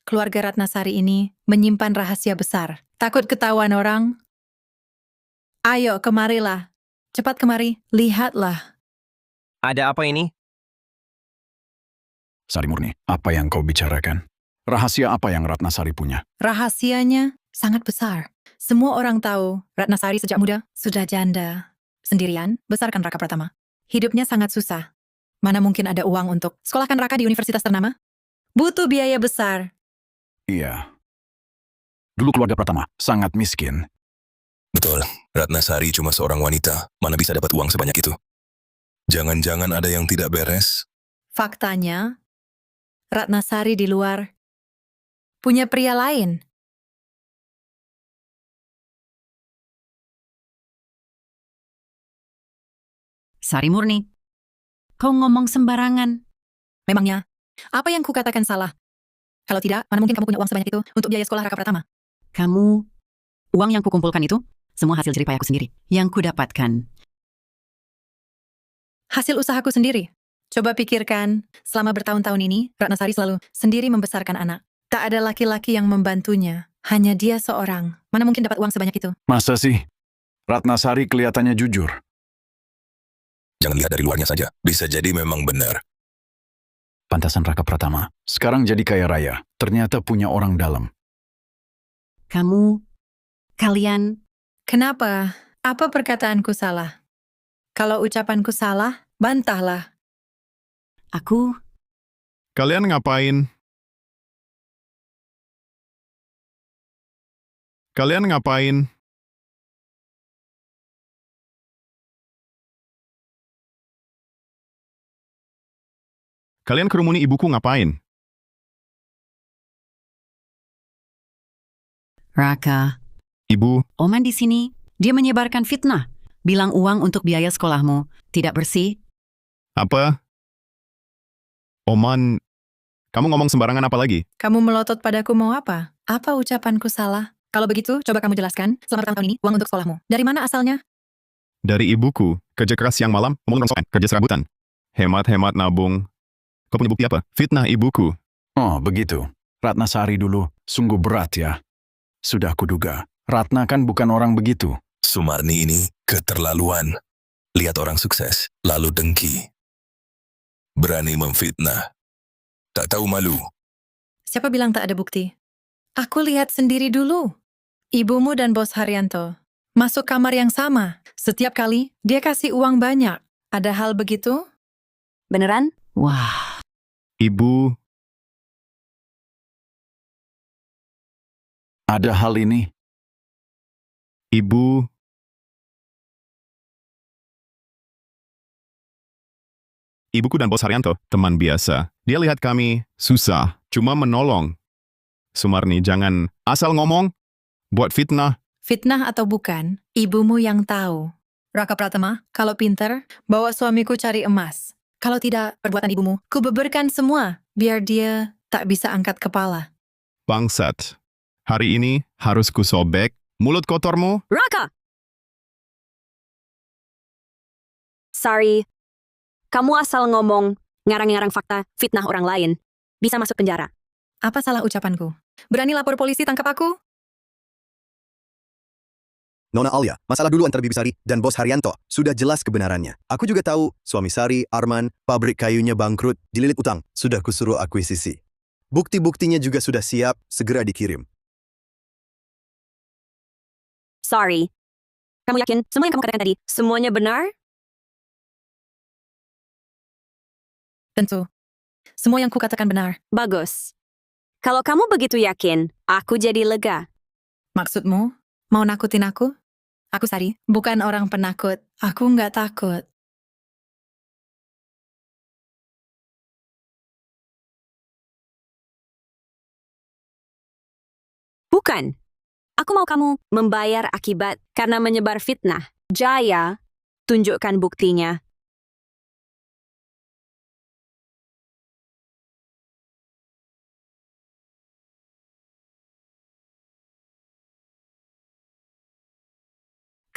Keluarga Ratnasari ini menyimpan rahasia besar. Takut ketahuan orang? Ayo, kemarilah. Cepat kemari, lihatlah. Ada apa ini? Sari Murni, apa yang kau bicarakan? Rahasia apa yang Ratnasari punya? Rahasianya sangat besar. Semua orang tahu Ratnasari sejak muda sudah janda. Sendirian, besarkan Raka Pratama. Hidupnya sangat susah. Mana mungkin ada uang untuk sekolahkan Raka di universitas ternama? Butuh biaya besar. Iya. Dulu keluarga Pratama sangat miskin. Betul, Ratnasari cuma seorang wanita, mana bisa dapat uang sebanyak itu? Jangan-jangan ada yang tidak beres? Faktanya, Ratnasari di luar punya pria lain. Sari Murni, kau ngomong sembarangan. Memangnya, apa yang kukatakan salah? Kalau tidak, mana mungkin kamu punya uang sebanyak itu untuk biaya sekolah Raka Pratama? Uang yang kukumpulkan itu, semua hasil jeripayahku sendiri, yang kudapatkan. Hasil usahaku sendiri. Coba pikirkan, selama bertahun-tahun ini, Ratnasari selalu sendiri membesarkan anak. Tak ada laki-laki yang membantunya. Hanya dia seorang. Mana mungkin dapat uang sebanyak itu? Masa sih? Ratnasari kelihatannya jujur. Jangan lihat dari luarnya saja. Bisa jadi memang benar. Pantasan Raka Pratama. Sekarang jadi kaya raya. Ternyata punya orang dalam. Kalian, Kenapa? Apa perkataanku salah? Kalau ucapanku salah, bantahlah. Kalian ngapain? Kalian ngapain? Kalian kerumuni ibuku ngapain? Raka, Ibu, Oman di sini, dia menyebarkan fitnah. Bilang uang untuk biaya sekolahmu tidak bersih. apa? Oman, kamu ngomong sembarangan apa lagi? Kamu melotot padaku mau apa? Apa ucapanku salah? Kalau begitu, coba kamu jelaskan, selama tahun ini, uang untuk sekolahmu. Dari mana asalnya? Dari ibuku, kerja keras siang malam, ngomong rongsokan, kerja serabutan. Hemat-hemat nabung. Kau punya bukti apa? Fitnah ibuku. Oh, begitu. Ratnasari dulu. Sungguh berat ya. Sudah kuduga. Ratna kan bukan orang begitu. Sumarni ini keterlaluan. Lihat orang sukses, lalu dengki. Berani memfitnah. Tak tahu malu. Siapa bilang tak ada bukti? Aku lihat sendiri dulu. Ibumu dan Bos Haryanto masuk kamar yang sama. Setiap kali, dia kasih uang banyak. Ada hal begitu? Beneran? Wah, Ibu, Ada hal ini. ibu, ibuku dan Bos Haryanto, teman biasa. Dia lihat kami susah, cuma menolong. Sumarni, jangan asal ngomong, buat fitnah. Fitnah atau bukan, ibumu yang tahu. Raka Pratama, kalau pinter, bawa suamiku cari emas. Kalau tidak, perbuatan ibumu, ku beberkan semua, biar dia tak bisa angkat kepala. Bangsat. Hari ini harus kusobek mulut kotormu. Raka! Sorry. Kamu asal ngomong, ngarang-ngarang fakta, fitnah orang lain. Bisa masuk penjara. Apa salah ucapanku? Berani lapor polisi tangkap aku? Nona Alia, masalah dulu antara Bibi Sari dan Bos Haryanto. Sudah jelas kebenarannya. Aku juga tahu suami Sari, Arman, pabrik kayunya bangkrut, dililit utang. Sudah kusuruh akuisisi. Bukti-buktinya juga sudah siap, segera dikirim. Sorry. Kamu yakin semua yang kamu katakan tadi, semuanya benar? Tentu. Semua yang kukatakan benar. Bagus. Kalau kamu begitu yakin, aku jadi lega. Maksudmu? Mau nakutin aku? Aku Sari, bukan orang penakut. Aku nggak takut. Bukan. Aku mau kamu membayar akibat karena menyebar fitnah. Jaya, tunjukkan buktinya.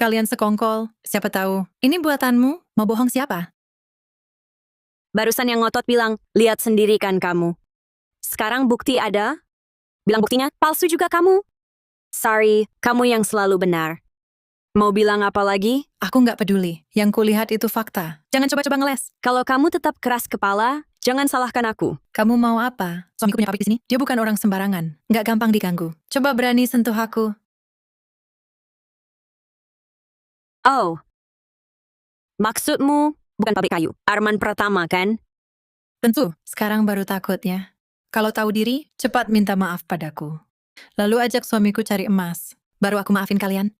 Kalian sekongkol, siapa tahu. Ini buatanmu, mau bohong siapa? Barusan yang ngotot bilang, lihat sendiri kan kamu. Sekarang bukti ada? Bilang buktinya, palsu juga kamu. Sorry, kamu yang selalu benar. Mau bilang apa lagi? Aku nggak peduli. Yang kulihat itu fakta. Jangan coba-coba ngeles. Kalau kamu tetap keras kepala, jangan salahkan aku. Kamu mau apa? Suamiku punya pabrik di sini. Dia bukan orang sembarangan. Nggak gampang diganggu. Coba berani sentuh aku. Oh. Maksudmu bukan pabrik kayu. Arman Pratama kan? Tentu, sekarang baru takut ya. Kalau tahu diri, cepat minta maaf padaku. Lalu ajak suamiku cari emas. Baru aku maafin kalian.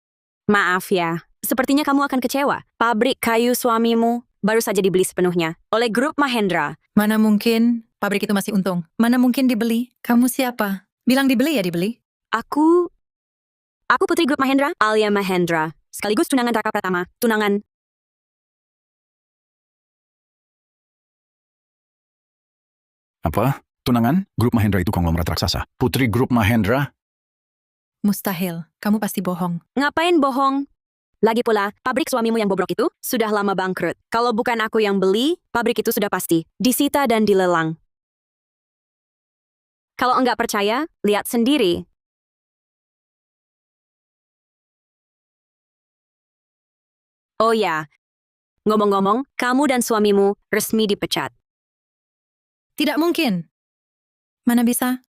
Maaf ya. Sepertinya kamu akan kecewa. Pabrik kayu suamimu baru saja dibeli sepenuhnya oleh grup Mahendra. Mana mungkin pabrik itu masih untung. Mana mungkin dibeli. Kamu siapa? Bilang dibeli ya dibeli. Aku putri grup Mahendra, Alia Mahendra. Sekaligus tunangan Raka Pratama. Tunangan. Apa? Tunangan? Grup Mahendra itu konglomerat raksasa. Putri grup Mahendra? Mustahil. Kamu pasti bohong. Ngapain bohong? Lagi pula, pabrik suamimu yang bobrok itu sudah lama bangkrut. Kalau bukan aku yang beli, pabrik itu sudah pasti disita dan dilelang. Kalau enggak percaya, lihat sendiri. Oh ya, ngomong-ngomong, kamu dan suamimu resmi dipecat. Tidak mungkin. Mana bisa?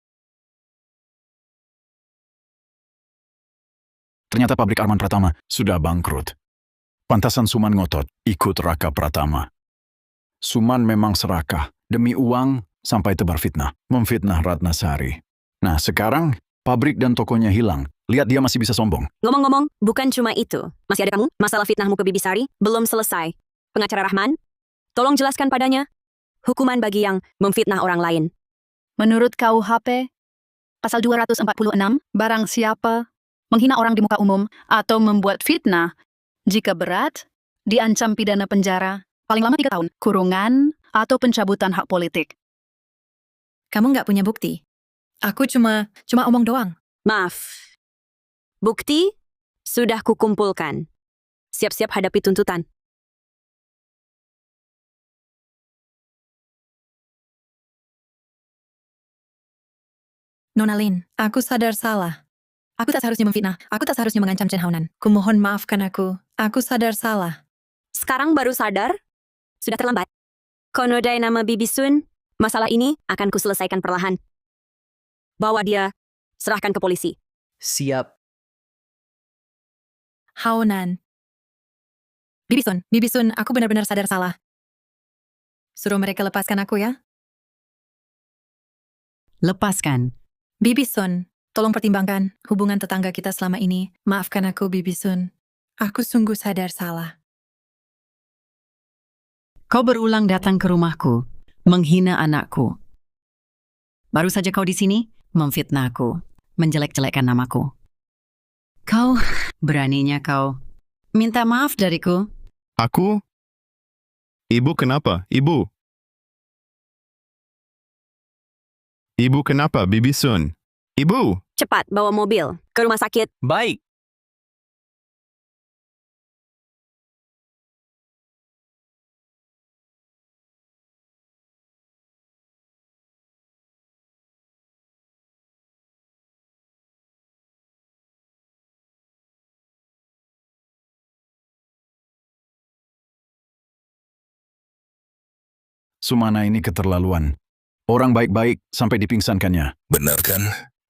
Ternyata pabrik Arman Pratama sudah bangkrut. Pantasan Suman ngotot ikut Raka Pratama. Suman memang serakah demi uang sampai tebar fitnah, memfitnah Ratnasari. Nah sekarang pabrik dan tokonya hilang. Lihat dia masih bisa sombong. Ngomong-ngomong, bukan cuma itu. Masih ada kamu? Masalah fitnahmu ke Bibi Sari belum selesai. Pengacara Rahman, tolong jelaskan padanya hukuman bagi yang memfitnah orang lain. Menurut KUHP, pasal 246, barang siapa menghina orang di muka umum atau membuat fitnah, jika berat, diancam pidana penjara, paling lama 3 tahun, kurungan, atau pencabutan hak politik. Kamu nggak punya bukti. Aku cuma omong doang. Maaf. Bukti sudah kukumpulkan. Siap-siap hadapi tuntutan. Nona Lin, aku sadar salah. Aku tak seharusnya memfitnah. Aku tak seharusnya mengancam Chen Haonan. Kumohon maafkan aku. Aku sadar salah. Sekarang baru sadar? Sudah terlambat. Konodai nama Bibi Sun, masalah ini akan kuselesaikan perlahan. Bawa dia, serahkan ke polisi. Siap. Haonan. Bibi Sun, aku benar-benar sadar salah. Suruh mereka lepaskan aku ya. Lepaskan. Bibi Sun, tolong pertimbangkan hubungan tetangga kita selama ini. Maafkan aku, Bibi Sun. Aku sungguh sadar salah. Kau berulang datang ke rumahku, menghina anakku. Baru saja kau di sini, memfitnahku, menjelek-jelekkan namaku. Kau, beraninya kau, minta maaf dariku. Aku? Ibu kenapa? Ibu? Ibu kenapa, Bibi Sun? Ibu! Cepat, bawa mobil ke rumah sakit. Baik. Sumana ini keterlaluan. Orang baik-baik sampai dipingsankannya. Benar kan?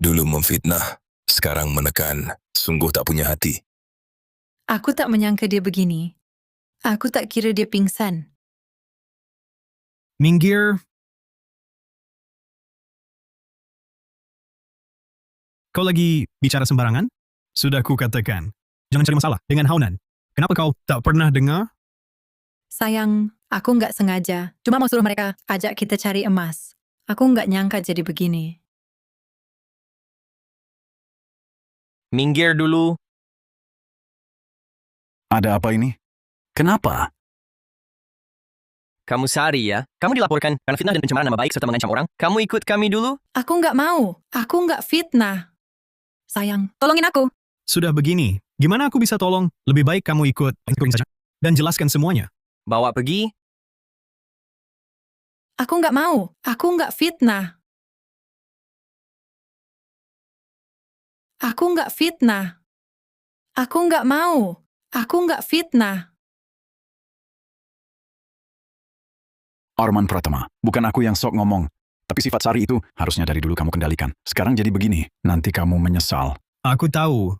Dulu memfitnah, sekarang menekan. Sungguh tak punya hati. Aku tak menyangka dia begini. Aku tak kira dia pingsan. Minggir. Kau lagi bicara sembarangan? Sudah kukatakan. Jangan cari masalah dengan Haonan. Kenapa kau tak pernah dengar? Sayang, aku nggak sengaja. Cuma mau suruh mereka ajak kita cari emas. Aku nggak nyangka jadi begini. Minggir dulu. Ada apa ini? Kenapa? Kamu Sari ya? Kamu dilaporkan karena fitnah dan pencemaran nama baik serta mengancam orang. Kamu ikut kami dulu? Aku nggak mau. Aku nggak fitnah. Sayang, tolongin aku. Sudah begini, gimana aku bisa tolong? Lebih baik kamu ikut saja dan jelaskan semuanya. Bawa pergi. Aku nggak mau. Aku nggak fitnah. Aku nggak fitnah. Aku nggak mau. Aku nggak fitnah. Arman Pratama, bukan aku yang sok ngomong. Tapi sifat Sari itu harusnya dari dulu kamu kendalikan. Sekarang jadi begini, nanti kamu menyesal. Aku tahu.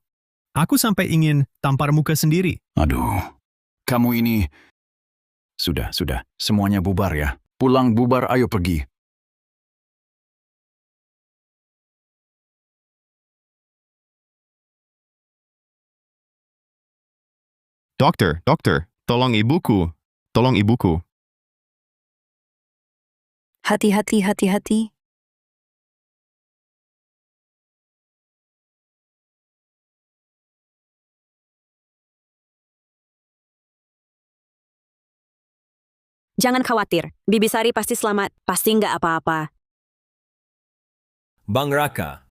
Aku sampai ingin tampar muka sendiri. Aduh, kamu ini... Sudah. Semuanya bubar ya. Pulang bubar, ayo pergi. Dokter, tolong ibuku. Tolong ibuku. Hati-hati. Jangan khawatir, Bibi Sari pasti selamat, pasti nggak apa-apa. Bang Raka.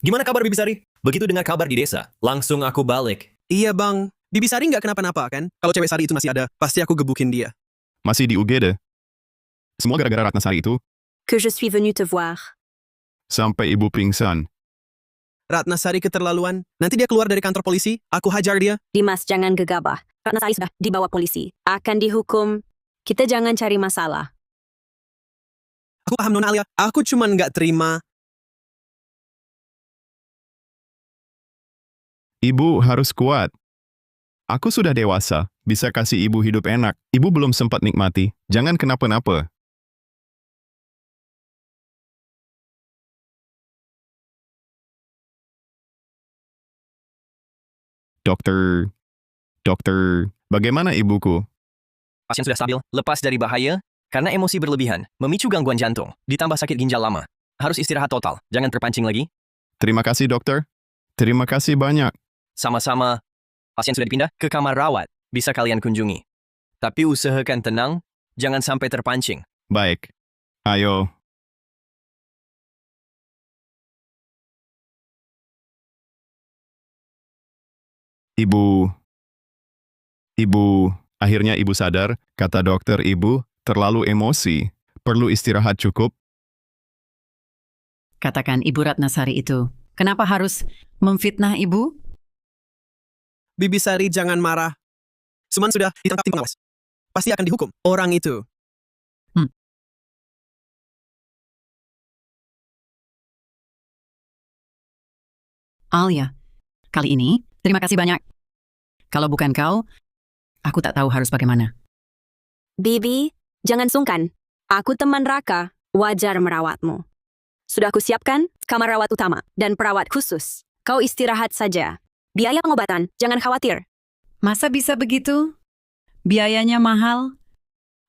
Gimana kabar Bibi Sari? Begitu dengar kabar di desa, langsung aku balik. Iya bang, Bibi Sari nggak kenapa-napa kan? Kalau cewek Sari itu masih ada, pasti aku gebukin dia. Masih di UGD. Semua gara-gara Ratnasari itu, Que je suis venu te voir. sampai ibu pingsan. Ratnasari keterlaluan. Nanti dia keluar dari kantor polisi, aku hajar dia. Dimas, jangan gegabah. Ratnasari sudah dibawa polisi. Akan dihukum. Kita jangan cari masalah. Aku paham Nona Alia, aku cuman nggak terima. Ibu harus kuat. Aku sudah dewasa, bisa kasih ibu hidup enak. Ibu belum sempat nikmati, jangan kenapa-napa. Dokter, bagaimana ibuku? Pasien sudah stabil, lepas dari bahaya, karena emosi berlebihan, memicu gangguan jantung, ditambah sakit ginjal lama. Harus istirahat total, jangan terpancing lagi. Terima kasih dokter. Terima kasih banyak. Sama-sama, pasien sudah dipindah ke kamar rawat, bisa kalian kunjungi. Tapi usahakan tenang, jangan sampai terpancing. Baik. Ayo. Ibu, akhirnya ibu sadar, kata dokter ibu, terlalu emosi, perlu istirahat cukup. Katakan Ibu Ratnasari itu, kenapa harus memfitnah ibu? Bibi Sari jangan marah. Suman sudah ditangkap tim pengawas. Pasti akan dihukum orang itu. Alia, kali ini, terima kasih banyak. Kalau bukan kau, aku tak tahu harus bagaimana. Bibi, jangan sungkan. Aku teman Raka, wajar merawatmu. Sudah aku siapkan kamar rawat utama dan perawat khusus. Kau istirahat saja. Biaya pengobatan, jangan khawatir. Masa bisa begitu? Biayanya mahal?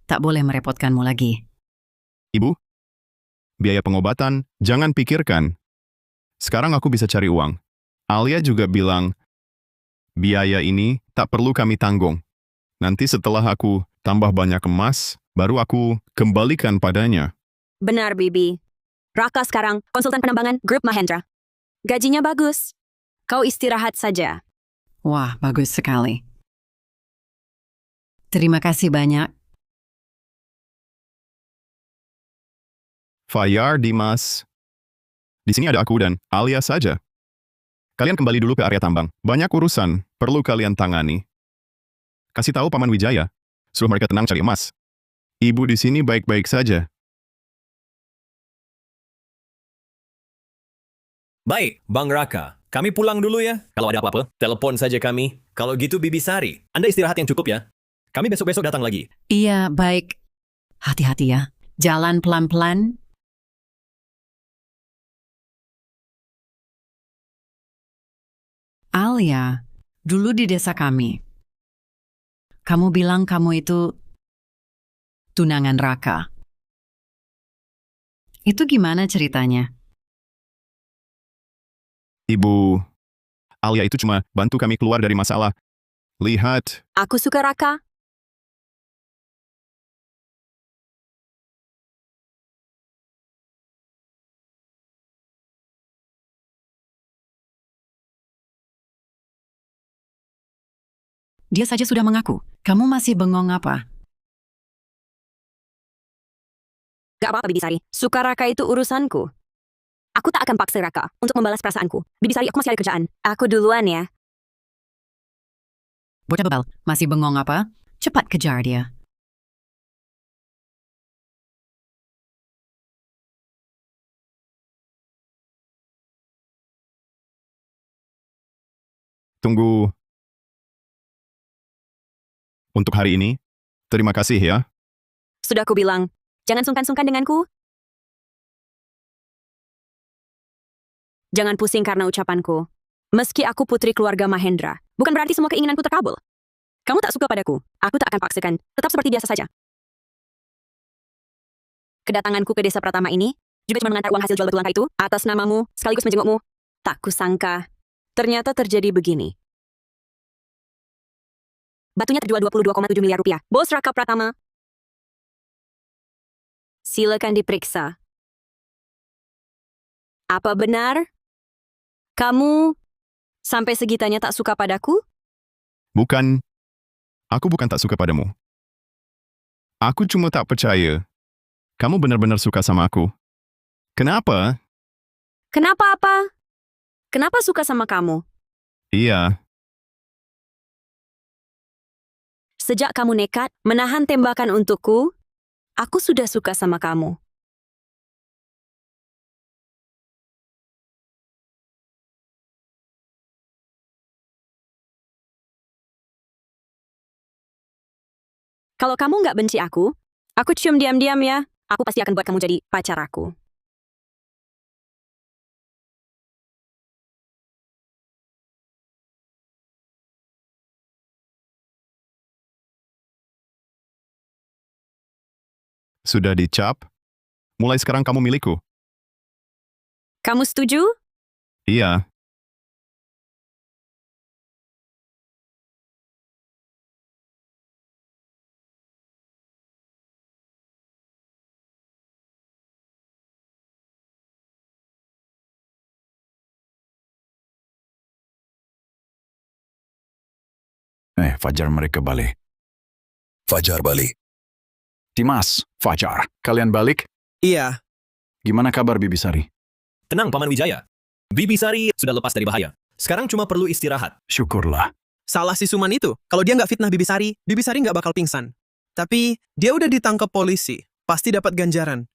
Tak boleh merepotkanmu lagi. Ibu, biaya pengobatan, jangan pikirkan. Sekarang aku bisa cari uang. Alia juga bilang, biaya ini tak perlu kami tanggung. Nanti setelah aku tambah banyak emas, baru aku kembalikan padanya. Benar, Bibi. Raka sekarang konsultan penerbangan Grup Mahendra. Gajinya bagus. Kau istirahat saja. Wah, bagus sekali. Terima kasih banyak. Fayar, Dimas. Di sini ada aku dan Alia saja. Kalian kembali dulu ke area tambang. Banyak urusan, perlu kalian tangani. Kasih tahu Paman Wijaya. Suruh mereka tenang cari emas. Ibu di sini baik-baik saja. Baik, Bang Raka. Kami pulang dulu ya. Kalau ada apa-apa, telepon saja kami. Kalau gitu Bibi Sari, Anda istirahat yang cukup ya. Kami besok-besok datang lagi. Iya, baik. Hati-hati ya. Jalan pelan-pelan. Alia, dulu di desa kami, kamu bilang kamu itu tunangan Raka. Itu gimana ceritanya? Ibu, Alia itu cuma bantu kami keluar dari masalah. Lihat, Aku suka Raka. Dia saja sudah mengaku. Kamu masih bengong apa? Gak apa-apa, Bibi Sari. Suka Raka itu urusanku. Aku tak akan paksa Raka untuk membalas perasaanku. Bibi Sari, aku masih ada kerjaan. Aku duluan ya. Bocah bebal, masih bengong apa? Cepat kejar dia. tunggu. Untuk hari ini, terima kasih ya. Sudah aku bilang, jangan sungkan-sungkan denganku. Jangan pusing karena ucapanku. Meski aku putri keluarga Mahendra, bukan berarti semua keinginanku terkabul. Kamu tak suka padaku, aku tak akan paksakan. Tetap seperti biasa saja. Kedatanganku ke desa Pratama ini juga cuma mengantar uang hasil jual batu langka itu atas namamu sekaligus menjengukmu. Tak kusangka, ternyata terjadi begini. Batunya terjual 22,7 miliar rupiah. Bos Raka Pratama. Silakan diperiksa. Apa benar? Kamu sampai segitanya tak suka padaku? Bukan, aku bukan tak suka padamu. Aku cuma tak percaya. Kamu benar-benar suka sama aku. Kenapa? Kenapa apa? Kenapa suka sama kamu? Iya, Sejak kamu nekat menahan tembakan untukku, aku sudah suka sama kamu. Kalau kamu nggak benci aku cium diam-diam ya. Aku pasti akan buat kamu jadi pacar aku. sudah dicap. Mulai sekarang kamu milikku. Kamu setuju? Iya, Fajar mereka balik. Fajar balik. Dimas, Fajar, kalian balik? Iya. Gimana kabar Bibi Sari? Tenang, Paman Wijaya. Bibi Sari sudah lepas dari bahaya. Sekarang cuma perlu istirahat. Syukurlah. Salah si Suman itu. Kalau dia nggak fitnah Bibi Sari nggak bakal pingsan. Tapi dia udah ditangkap polisi. Pasti dapat ganjaran.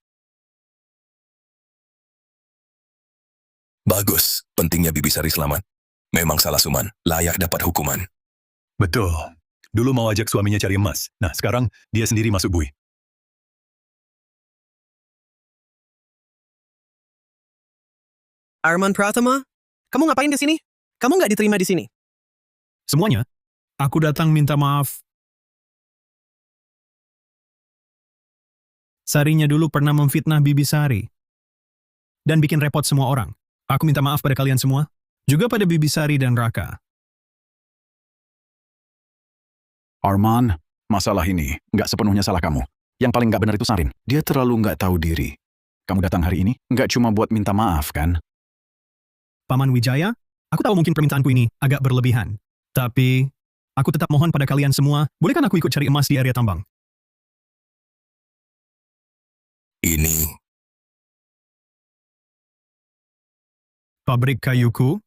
Bagus, pentingnya Bibi Sari selamat. Memang salah Suman, layak dapat hukuman. Betul. Dulu mau ajak suaminya cari emas. Nah, sekarang dia sendiri masuk bui. Arman Pratama, kamu ngapain di sini? Kamu nggak diterima di sini. Semuanya, aku datang minta maaf. Sarinya dulu pernah memfitnah Bibi Sari. Dan bikin repot semua orang. Aku minta maaf pada kalian semua. Juga pada Bibi Sari dan Raka. Arman, masalah ini nggak sepenuhnya salah kamu. Yang paling nggak benar itu Sarin. Dia terlalu nggak tahu diri. Kamu datang hari ini nggak cuma buat minta maaf, kan? Paman Wijaya, aku tahu mungkin permintaanku ini agak berlebihan. Tapi, aku tetap mohon pada kalian semua, bolehkan aku ikut cari emas di area tambang? Ini, Pabrik kayuku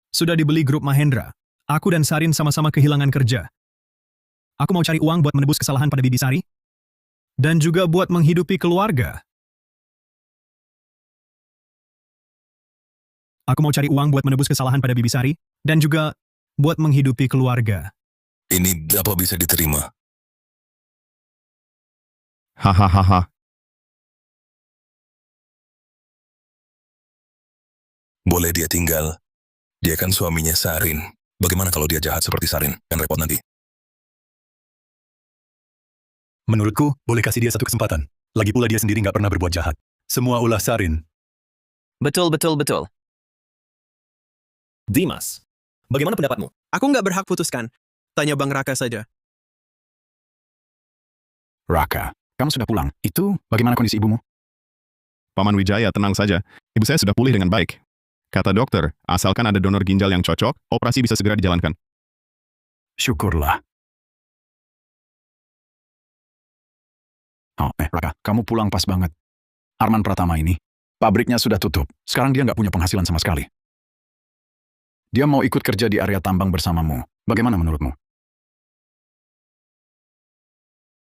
sudah dibeli grup Mahendra. Aku dan Sarin sama-sama kehilangan kerja. Aku mau cari uang buat menebus kesalahan pada Bibi Sari. Dan juga buat menghidupi keluarga. Aku mau cari uang buat menebus kesalahan pada Bibi Sari. Dan juga buat menghidupi keluarga. ini apa bisa diterima? hahaha. Boleh dia tinggal. Dia kan suaminya Sarin. Bagaimana kalau dia jahat seperti Sarin? Kan repot nanti. Menurutku, boleh kasih dia satu kesempatan. Lagi pula dia sendiri nggak pernah berbuat jahat. Semua ulah Sarin. Betul, betul, betul. Dimas, bagaimana pendapatmu? Aku nggak berhak putuskan. Tanya Bang Raka saja. Raka, kamu sudah pulang. Itu bagaimana kondisi ibumu? Paman Wijaya, tenang saja. Ibu saya sudah pulih dengan baik. Kata dokter, asalkan ada donor ginjal yang cocok, operasi bisa segera dijalankan. Syukurlah. Oh, Raka, kamu pulang pas banget. Arman Pratama ini, pabriknya sudah tutup. Sekarang dia nggak punya penghasilan sama sekali. Dia mau ikut kerja di area tambang bersamamu. Bagaimana menurutmu?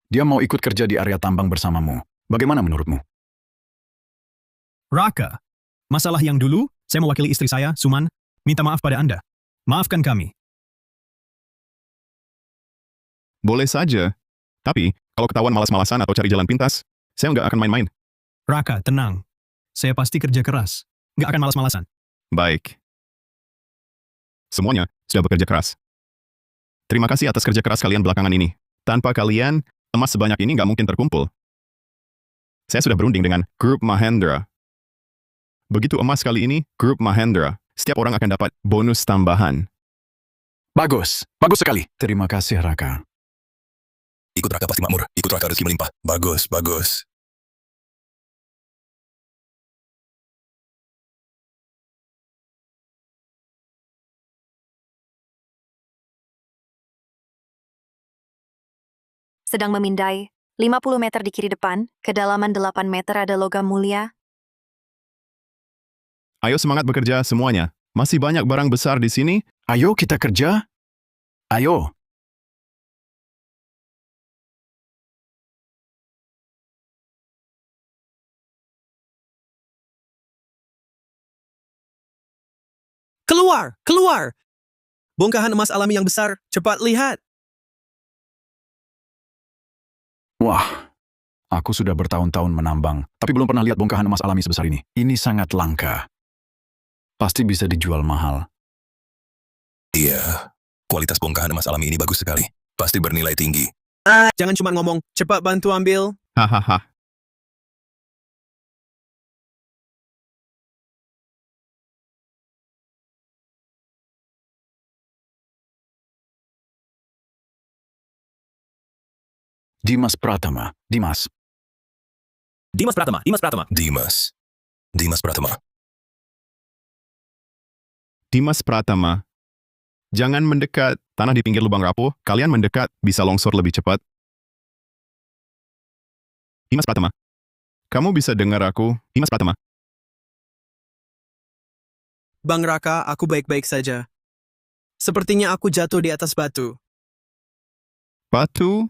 Dia mau ikut kerja di area tambang bersamamu. Bagaimana menurutmu? Raka, masalah yang dulu, saya mewakili istri saya, Suman, minta maaf pada Anda. Maafkan kami. Boleh saja. Tapi, kalau ketahuan malas-malasan atau cari jalan pintas, saya nggak akan main-main. Raka, tenang. Saya pasti kerja keras. Nggak akan malas-malasan. Baik. Semuanya sudah bekerja keras. Terima kasih atas kerja keras kalian belakangan ini. Tanpa kalian, emas sebanyak ini nggak mungkin terkumpul. Saya sudah berunding dengan Grup Mahendra. Begitu emas kali ini, Grup Mahendra, setiap orang akan dapat bonus tambahan. Bagus, bagus sekali. Terima kasih, Raka. Ikut Raka pasti makmur. Ikut Raka rezeki melimpah. Bagus, bagus. sedang memindai. 50 meter di kiri depan, kedalaman 8 meter ada logam mulia. Ayo semangat bekerja semuanya. Masih banyak barang besar di sini. Ayo kita kerja. Ayo. Keluar! Keluar! Bongkahan emas alami yang besar, cepat lihat. Wah, aku sudah bertahun-tahun menambang, tapi belum pernah lihat bongkahan emas alami sebesar ini. Ini sangat langka. Pasti bisa dijual mahal. Iya, kualitas bongkahan emas alami ini bagus sekali. Pasti bernilai tinggi. Jangan cuma ngomong, cepat bantu ambil. Hahaha. Dimas Pratama. Dimas. Dimas Pratama, Dimas Pratama. Dimas Pratama. Dimas Pratama. Jangan mendekat. Tanah di pinggir lubang rapuh. Kalian mendekat, bisa longsor lebih cepat. Dimas Pratama. Kamu bisa dengar aku, Dimas Pratama. Bang Raka, aku baik-baik saja. Sepertinya aku jatuh di atas batu. Batu?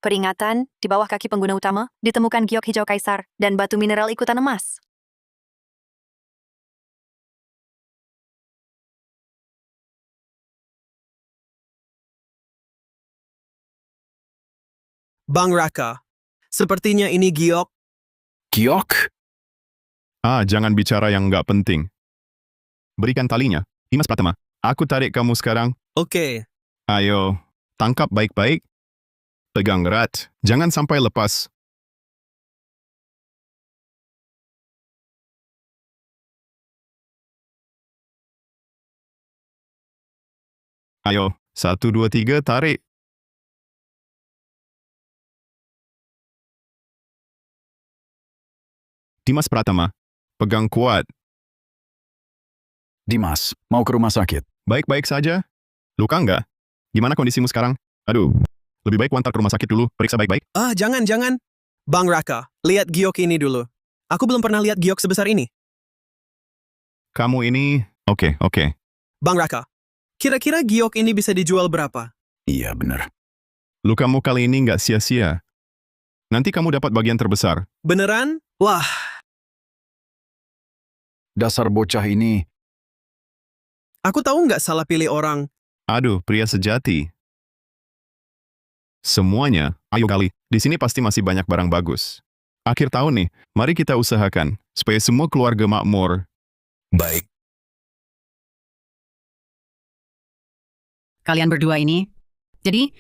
Peringatan, di bawah kaki pengguna utama, ditemukan giok hijau kaisar dan batu mineral ikutan emas. Bang Raka, sepertinya ini giok. Giok? Jangan bicara yang nggak penting. Berikan talinya, Dimas Pratama. Aku tarik kamu sekarang. Oke. Ayo, tangkap baik-baik. Pegang erat, jangan sampai lepas. Ayo, 1, 2, 3, tarik. Dimas Pratama, pegang kuat. Dimas, mau ke rumah sakit? Baik-baik saja. Luka nggak? Gimana kondisimu sekarang? Aduh, lebih baik wantar ke rumah sakit dulu, periksa baik-baik. Jangan. Bang Raka, lihat giok ini dulu. Aku belum pernah lihat giok sebesar ini. Kamu ini, oke. Bang Raka, kira-kira giok ini bisa dijual berapa? Iya, benar. Lukamu kali ini nggak sia-sia. Nanti kamu dapat bagian terbesar. Beneran? Wah, Dasar bocah ini. aku tahu nggak salah pilih orang. Aduh, pria sejati. Semuanya, ayo kali. Di sini pasti masih banyak barang bagus. Akhir tahun nih, mari kita usahakan supaya semua keluarga makmur. Baik. Kalian berdua ini. Jadi,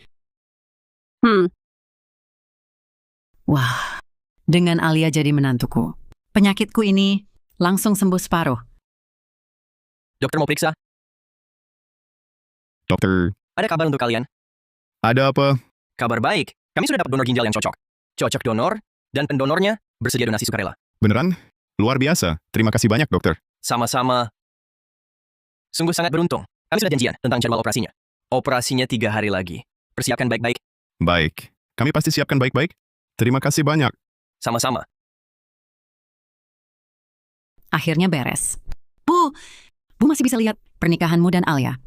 wah, dengan Alia jadi menantuku. Penyakitku ini langsung sembuh separuh. Dokter mau periksa? Dokter, Ada kabar untuk kalian? ada apa? Kabar baik. Kami sudah dapat donor ginjal yang cocok. Cocok donor, dan pendonornya bersedia donasi sukarela. Beneran? Luar biasa. Terima kasih banyak, dokter. Sama-sama. Sungguh sangat beruntung. Kami sudah janjian tentang jadwal operasinya. Operasinya 3 hari lagi. Persiapkan baik-baik. Baik. Kami pasti siapkan baik-baik. Terima kasih banyak. Sama-sama. Akhirnya beres. Bu masih bisa lihat pernikahanmu dan Alia.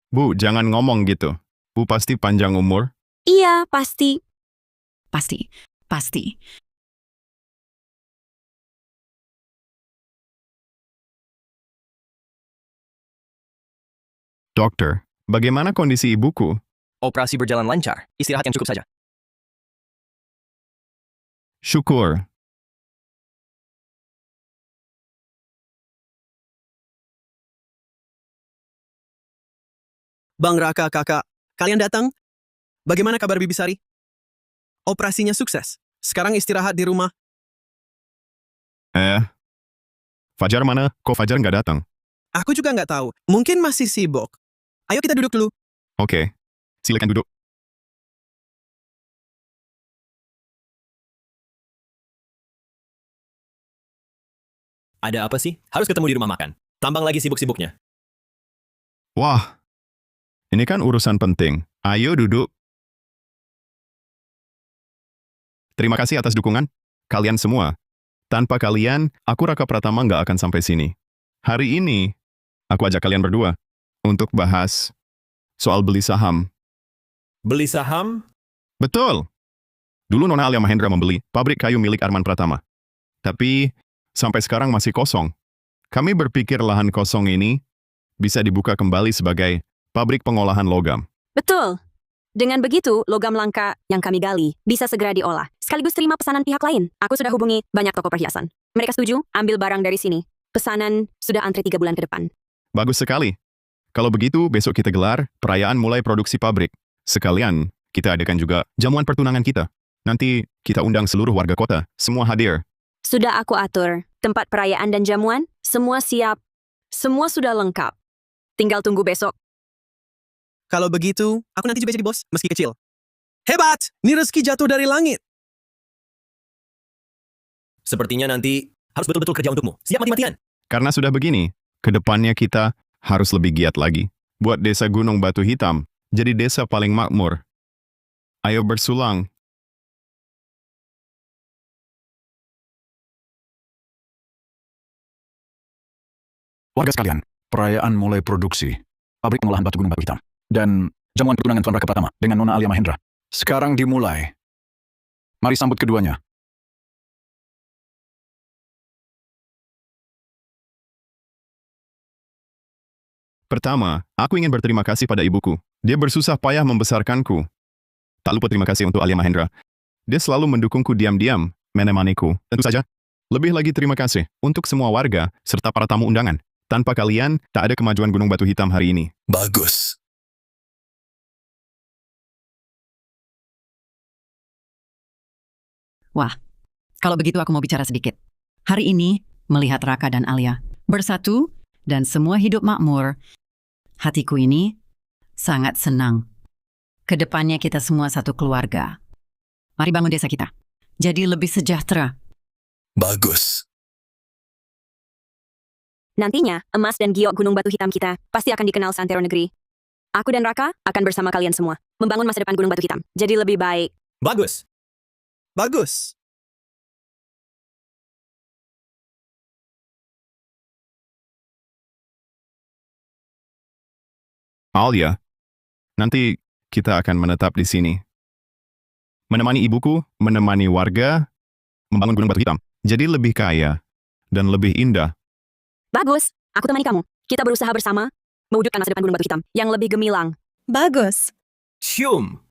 Bu, jangan ngomong gitu. Bu pasti panjang umur. Iya, pasti. Pasti. Dokter, bagaimana kondisi ibuku? Operasi berjalan lancar. Istirahat yang cukup saja. Syukur. Bang Raka, kakak, kalian datang? Bagaimana kabar Bibi Sari? Operasinya sukses. Sekarang istirahat di rumah. Fajar mana? Kok Fajar nggak datang? Aku juga nggak tahu. Mungkin masih sibuk. Ayo kita duduk dulu. Oke. Silakan duduk. Ada apa sih? Harus ketemu di rumah makan. Tambang lagi sibuk-sibuknya. Wah, ini kan urusan penting. Ayo duduk. Terima kasih atas dukungan, kalian semua. Tanpa kalian, aku Raka Pratama nggak akan sampai sini. Hari ini, aku ajak kalian berdua untuk bahas soal beli saham. Beli saham? Betul. Dulu Nona Alia Mahendra membeli pabrik kayu milik Arman Pratama. Tapi, sampai sekarang masih kosong. Kami berpikir lahan kosong ini bisa dibuka kembali sebagai pabrik pengolahan logam. Betul. Dengan begitu, logam langka yang kami gali bisa segera diolah, sekaligus terima pesanan pihak lain. Aku sudah hubungi banyak toko perhiasan. Mereka setuju ambil barang dari sini. Pesanan sudah antri 3 bulan ke depan. Bagus sekali. Kalau begitu, besok kita gelar perayaan mulai produksi pabrik. Sekalian, kita adakan juga jamuan pertunangan kita. Nanti kita undang seluruh warga kota, semua hadir. Sudah aku atur. Tempat perayaan dan jamuan, semua siap. Semua sudah lengkap. Tinggal tunggu besok. Kalau begitu, aku nanti juga jadi bos, meski kecil. Hebat! Ini rezeki jatuh dari langit. Sepertinya nanti harus betul-betul kerja untukmu. Siap mati-matian. Karena sudah begini, ke depannya kita harus lebih giat lagi. Buat desa Gunung Batu Hitam, jadi desa paling makmur. Ayo bersulang. Warga sekalian, perayaan mulai produksi pabrik pengolahan batu Gunung Batu Hitam dan jamuan pertunangan Tuan Raka Pratama dengan Nona Alia Mahendra sekarang dimulai. Mari sambut keduanya. Pertama, aku ingin berterima kasih pada ibuku. Dia bersusah payah membesarkanku. Tak lupa terima kasih untuk Alia Mahendra. Dia selalu mendukungku diam-diam, menemaniku. Tentu saja, lebih lagi terima kasih untuk semua warga serta para tamu undangan. Tanpa kalian, tak ada kemajuan Gunung Batu Hitam hari ini. Bagus. Wah, kalau begitu aku mau bicara sedikit. Hari ini, melihat Raka dan Alia bersatu dan semua hidup makmur, hatiku ini sangat senang. Kedepannya kita semua satu keluarga. Mari bangun desa kita. Jadi lebih sejahtera. Bagus. Nantinya, emas dan giok Gunung Batu Hitam kita pasti akan dikenal seantero negeri. Aku dan Raka akan bersama kalian semua membangun masa depan Gunung Batu Hitam. Jadi lebih baik. Bagus. Bagus. Alia, nanti kita akan menetap di sini. Menemani ibuku, menemani warga, membangun Gunung Batu Hitam. Jadi lebih kaya dan lebih indah. Bagus. Aku temani kamu. Kita berusaha bersama mewujudkan masa depan Gunung Batu Hitam yang lebih gemilang. Bagus. Cium.